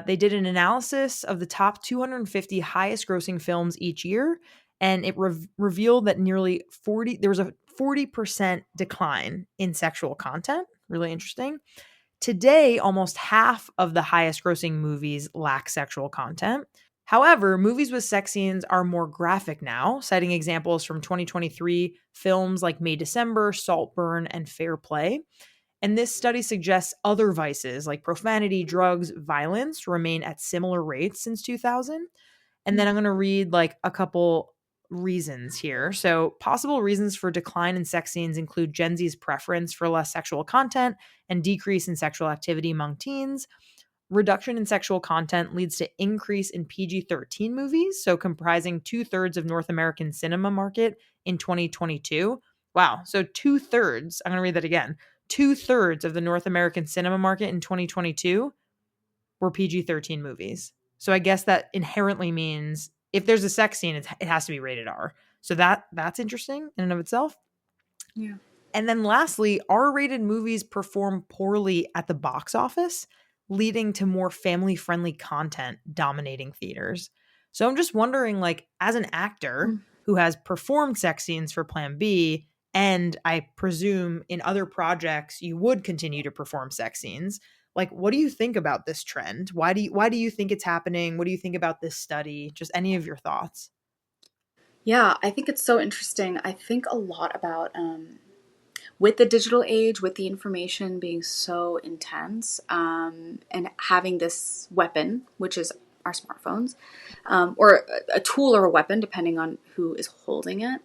They did an analysis of the top 250 highest grossing films each year, and it revealed that there was a 40% decline in sexual content. Really interesting. Today, almost half of the highest grossing movies lack sexual content. However, movies with sex scenes are more graphic now, citing examples from 2023 films like May December, Saltburn, and Fair Play. And this study suggests other vices like profanity, drugs, violence remain at similar rates since 2000. And then I'm going to read like a couple reasons here. So possible reasons for decline in sex scenes include Gen Z's preference for less sexual content and decrease in sexual activity among teens. Reduction in sexual content leads to increase in PG-13 movies, so comprising 2/3 of North American cinema market in 2022. Wow, so 2/3, I'm going to read that again. 2/3 of the North American cinema market in 2022 were PG-13 movies. So I guess that inherently means if there's a sex scene, it has to be rated R. So that's interesting in and of itself. Yeah. And then lastly, R-rated movies perform poorly at the box office, leading to more family-friendly content dominating theaters. So I'm just wondering, like, as an actor who has performed sex scenes for Plan B, and I presume in other projects you would continue to perform sex scenes, like, what do you think about this trend? Why do you think it's happening? What do you think about this study? Just any of your thoughts. Yeah, I think it's so interesting. I think a lot about with the digital age, with the information being so intense, and having this weapon, which is our smartphones, or a tool or a weapon, depending on who is holding it,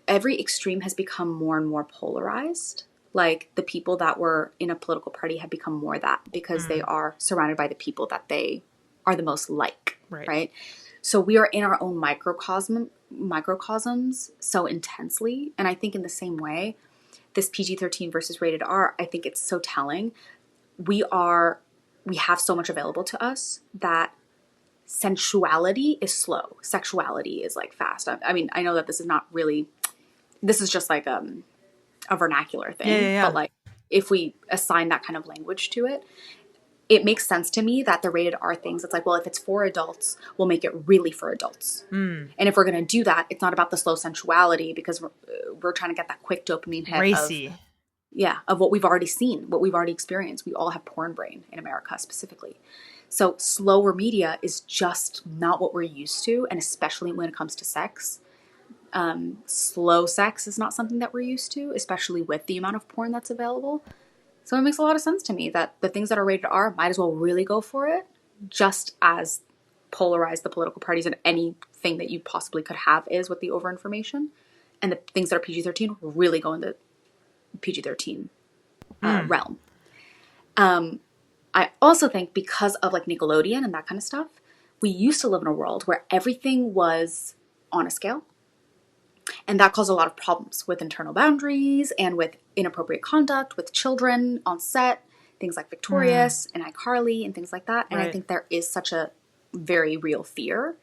every extreme has become more and more polarized. Like the people that were in a political party have become more that because they are surrounded by the people that they are the most like, right? So we are in our own microcosms so intensely. And I think in the same way, this PG-13 versus rated R, I think it's so telling. We have so much available to us that sensuality is slow. Sexuality is like fast. I mean, I know that this is just like a vernacular thing. Yeah. But like if we assign that kind of language to it, it makes sense to me that the rated R things, it's like, well, if it's for adults, we'll make it really for adults. And if we're going to do that, it's not about the slow sensuality because we're trying to get that quick dopamine hit Racy. of what we've already seen, what we've already experienced. We all have porn brain in America specifically. So slower media is just not what we're used to. And especially when it comes to sex, slow sex is not something that we're used to, especially with the amount of porn that's available. So it makes a lot of sense to me that the things that are rated R might as well really go for it, just as polarized the political parties and anything that you possibly could have is with the overinformation. And the things that are PG-13 really go in the PG-13 realm. I also think because of like Nickelodeon and that kind of stuff, we used to live in a world where everything was on a scale. And that caused a lot of problems with internal boundaries and with inappropriate conduct with children on set, things like Victorious and iCarly and things like that. And I think there is such a very real fear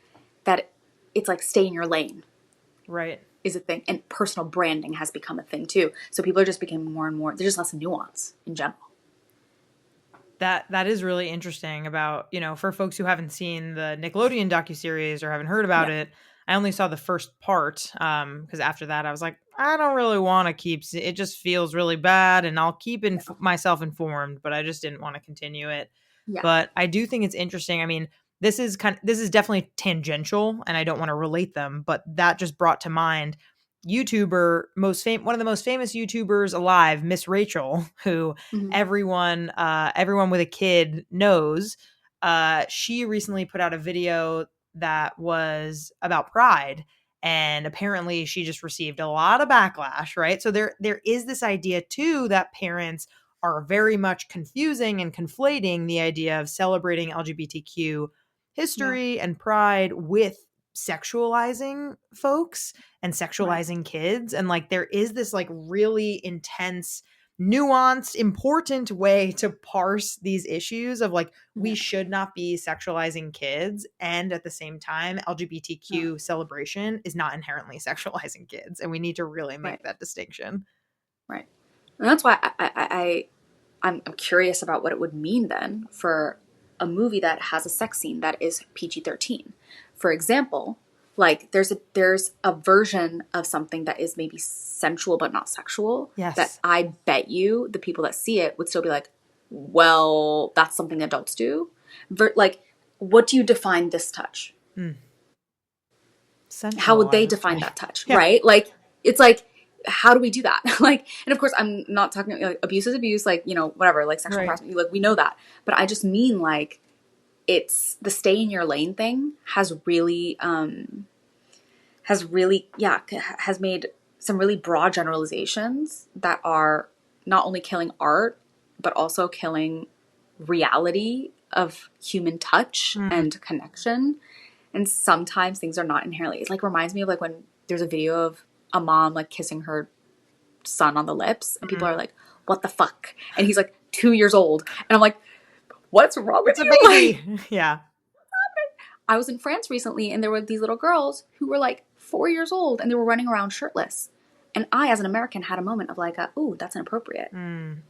that it's like stay in your lane. Right. Is a thing. And personal branding has become a thing too. So people are just becoming more and more, there's just less nuance in general. That is really interesting about, for folks who haven't seen the Nickelodeon docuseries or haven't heard about it. I only saw the first part because after that I was like, I don't really want to keep it. Just feels really bad, and I'll keep myself informed, but I just didn't want to continue it. Yeah. But I do think it's interesting. I mean, this is definitely tangential, and I don't want to relate them, but that just brought to mind one of the most famous YouTubers alive, Miss Rachel, who everyone with a kid knows. She recently put out a video that was about Pride, and apparently she just received a lot of backlash, right? So there is this idea too that parents are very much confusing and conflating the idea of celebrating LGBTQ history and pride with sexualizing folks and sexualizing kids. And like there is this like really intense, nuanced, important way to parse these issues of like we should not be sexualizing kids, and at the same time LGBTQ celebration is not inherently sexualizing kids, and we need to really make that distinction. Right. And that's why I'm curious about what it would mean then for a movie that has a sex scene that is PG-13. For example, like there's a version of something that is maybe sensual but not sexual. Yes. That I bet you the people that see it would still be like, well, that's something adults do. Like, what do you define this touch? Sensual, how would they define that touch? Yeah. Right? Like, it's like, how do we do that? Like, and of course, I'm not talking like abuse is abuse, like, whatever, like sexual harassment, like we know that. But I just mean like, it's the stay in your lane thing has made some really broad generalizations that are not only killing art, but also killing reality of human touch and connection. And sometimes things are not inherently, it like reminds me of like when there's a video of a mom like kissing her son on the lips and people are like, what the fuck? And he's like 2 years old. And I'm like, what's wrong with It's a you? baby. Like, Yeah. I was in France recently and there were these little girls who were like 4 years old and they were running around shirtless. And I, as an American, had a moment of like, ooh, that's inappropriate. And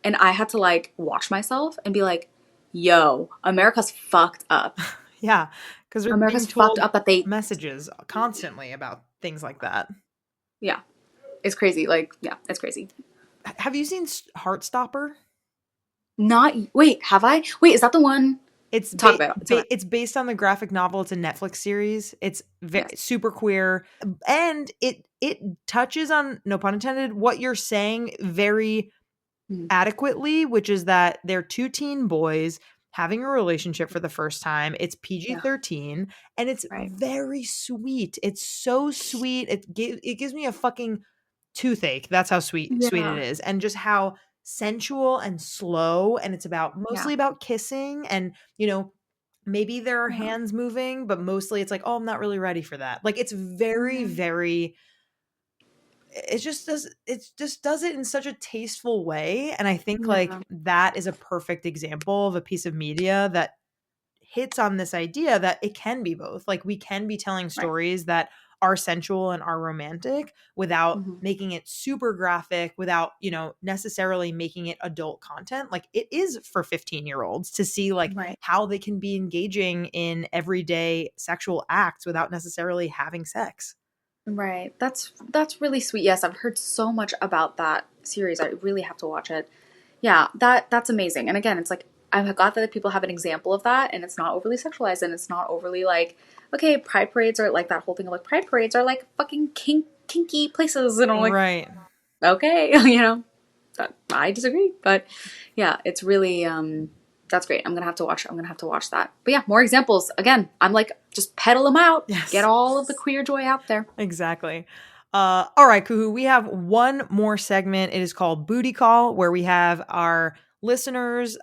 I had to like watch myself and be like, yo, America's fucked up. Yeah. Because America's fucked up that they messages constantly about things like that. Yeah. It's crazy. Like, yeah, it's crazy. Have you seen Heartstopper? Wait, have I? Wait, is that the one? It's it's based on the graphic novel. It's a Netflix series. It's super queer, and it touches on, no pun intended, what you're saying very adequately, which is that they're two teen boys having a relationship for the first time. It's PG-13, and it's very sweet. It's so sweet. It gives me a fucking toothache. That's how sweet it is, and just how sensual and slow, and it's about mostly about kissing, and you know, maybe there are hands moving, but mostly it's like, oh, I'm not really ready for that. Like, it's very very, it just does it in such a tasteful way. And I think like that is a perfect example of a piece of media that hits on this idea that it can be both. Like, we can be telling stories that are sensual and are romantic without making it super graphic, without, you know, necessarily making it adult content. Like, it is for 15-year-olds to see like how they can be engaging in everyday sexual acts without necessarily having sex. Right. That's really sweet. Yes, I've heard so much about that series. I really have to watch it. Yeah, that's amazing. And again, it's like, I've got that people have an example of that and it's not overly sexualized and it's not overly like, okay, pride parades are like that whole thing of like pride parades are like fucking kinky places. And I'm like, okay, you know, I disagree. But yeah, it's really, that's great. I'm going to have to watch that. But yeah, more examples. Again, I'm like, just pedal them out. Yes. Get all of the queer joy out there. Exactly. All right, Kuhoo, we have one more segment. It is called Booty Call, where we have our listeners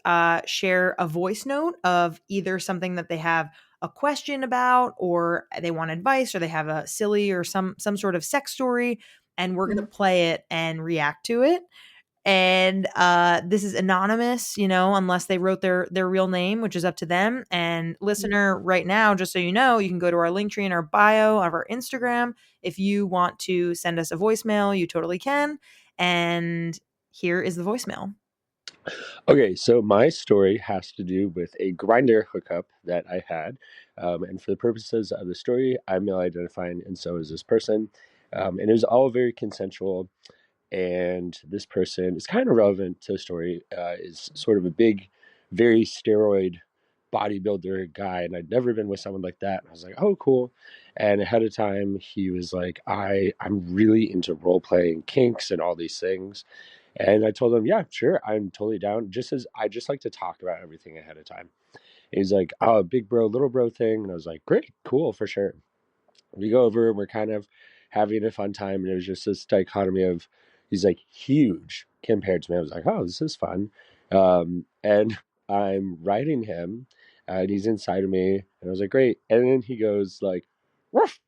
share a voice note of either something that they have a question about, or they want advice, or they have a silly or some sort of sex story, and we're going to play it and react to it. And this is anonymous, you know, unless they wrote their real name, which is up to them. And listener, right now, just so you know, you can go to our link tree in our bio of our Instagram. If you want to send us a voicemail, you totally can. And here is the voicemail. Okay, so my story has to do with a grinder hookup that I had. And for the purposes of the story, I'm male identifying, and so is this person. And it was all very consensual. And this person is kind of relevant to the story, is sort of a big, very steroid bodybuilder guy. And I'd never been with someone like that. And I was like, oh, cool. And ahead of time, he was like, I'm really into role-playing kinks and all these things. And I told him, yeah, sure, I'm totally down. Just as I just like to talk about everything ahead of time. And he's like, oh, big bro, little bro thing. And I was like, great, cool, for sure. We go over and we're kind of having a fun time. And it was just this dichotomy of, he's like huge compared to me. I was like, oh, this is fun. And I'm riding him and he's inside of me. And I was like, great. And then he goes like, woof.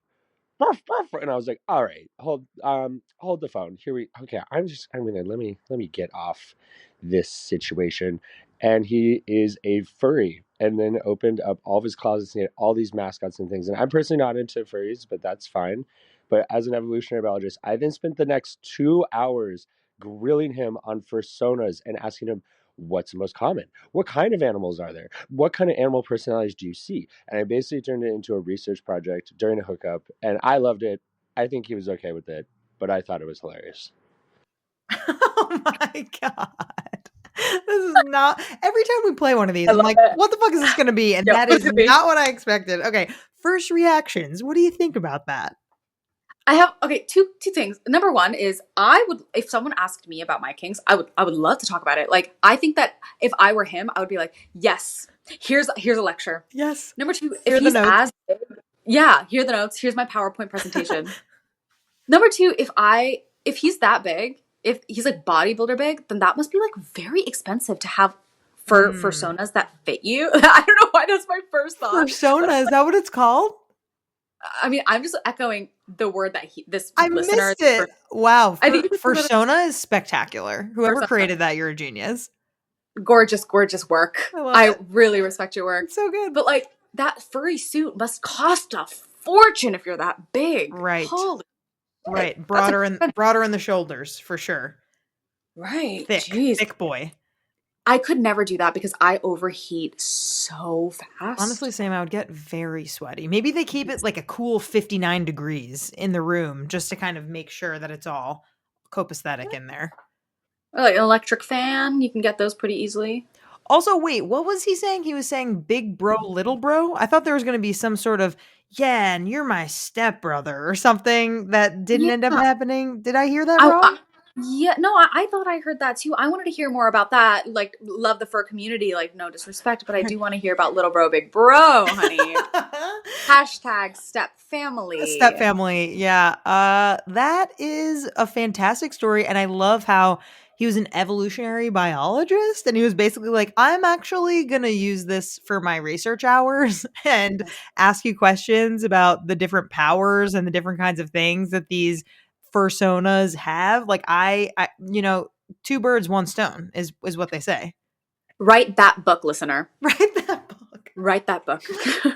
And I was like, all right, hold the phone. Okay, I'm gonna let me get off this situation. And he is a furry, and then opened up all of his closets and he had all these mascots and things. And I'm personally not into furries, but that's fine. But as an evolutionary biologist, I then spent the next 2 hours grilling him on personas and asking him, what's the most common? What kind of animals are there? What kind of animal personalities do you see? And I basically turned it into a research project during a hookup, and I loved it. I think he was okay with it, but I thought it was hilarious. Oh my God. This is not, every time we play one of these, I'm like, what the fuck is this going to be? And that is not what I expected. Okay, first reactions. What do you think about that? I have two things. Number one is if someone asked me about my kinks, I would love to talk about it. Like, I think that if I were him, I would be like, yes, here's a lecture. Yes. Number two, if he's as big, yeah, here are the notes. Here's my PowerPoint presentation. Number two, if he's that big, if he's like bodybuilder big, then that must be like very expensive to have fursonas that fit you. I don't know why that's my first thought. Fursona, is that what it's called? I mean, I'm just echoing the word that I listener. missed it. Wow. I think Fursona is spectacular. Whoever Fursona. created that, you're a genius. Gorgeous work. I really respect your work. It's so good. But like that furry suit must cost a fortune if you're that big. Right. Holy right. shit. Broader in the shoulders, for sure. Right. Thick. Jeez. Thick boy. I could never do that because I overheat so fast. Honestly, Sam, I would get very sweaty. Maybe they keep it like a cool 59 degrees in the room just to kind of make sure that it's all copacetic in there. Like an electric fan, you can get those pretty easily. Also, wait, what was he saying? He was saying big bro, little bro? I thought there was going to be some sort of, yeah, and you're my stepbrother or something that didn't end up happening. Did I hear that wrong? Yeah, no, I thought I heard that too. I wanted to hear more about that. Like, love the fur community, like, no disrespect, but I do want to hear about little bro, big bro, honey. Hashtag step family. Step family, yeah. That is a fantastic story, and I love how he was an evolutionary biologist, and he was basically like, I'm actually going to use this for my research hours and ask you questions about the different powers and the different kinds of things that these fursonas have. Like I two birds, one stone is what they say. Write that book, listener. Write that book. Write that book.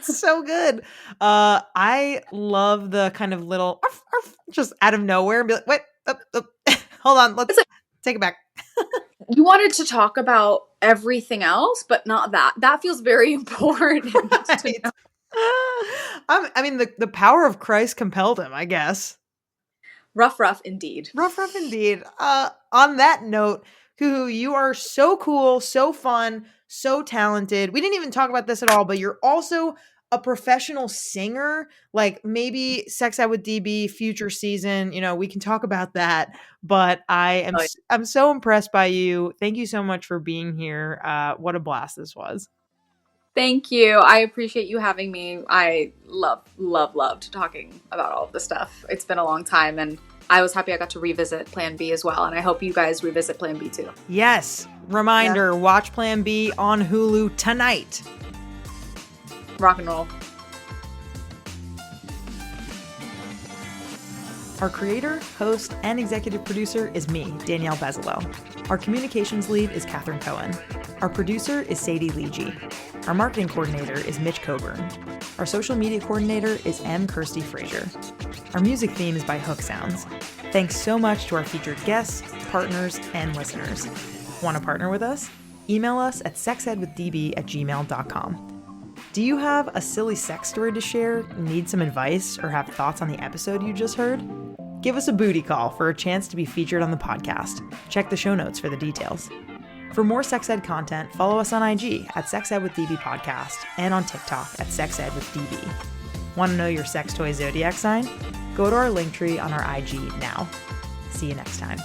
So good. I love the kind of little arf, arf, just out of nowhere and be like, wait, hold on, let's take it back. You wanted to talk about everything else, but not that. That feels very important. Right. I mean, the power of Christ compelled him, I guess. Rough indeed. Rough indeed. On that note, Kuhoo, you are so cool, so fun, so talented. We didn't even talk about this at all, but you're also a professional singer. Like maybe Sex Ed with DB future season, we can talk about that. But I'm so impressed by you. Thank you so much for being here. What a blast this was. Thank you. I appreciate you having me. I loved talking about all of this stuff. It's been a long time, and I was happy I got to revisit Plan B as well, and I hope you guys revisit Plan B too. Yes. Reminder, watch Plan B on Hulu tonight. Rock and roll. Our creator, host, and executive producer is me, Danielle Bezalel. Our communications lead is Catherine Cohen. Our producer is Sadie Leegee. Our marketing coordinator is Mitch Coburn. Our social media coordinator is M. Kirsty Frazier. Our music theme is by Hook Sounds. Thanks so much to our featured guests, partners, and listeners. Want to partner with us? Email us at sexedwithdb@gmail.com. Do you have a silly sex story to share, need some advice, or have thoughts on the episode you just heard? Give us a booty call for a chance to be featured on the podcast. Check the show notes for the details. For more sex ed content, follow us on IG at sexedwithdb podcast and on TikTok at sexedwithdb. Want to know your sex toy zodiac sign? Go to our link tree on our IG now. See you next time.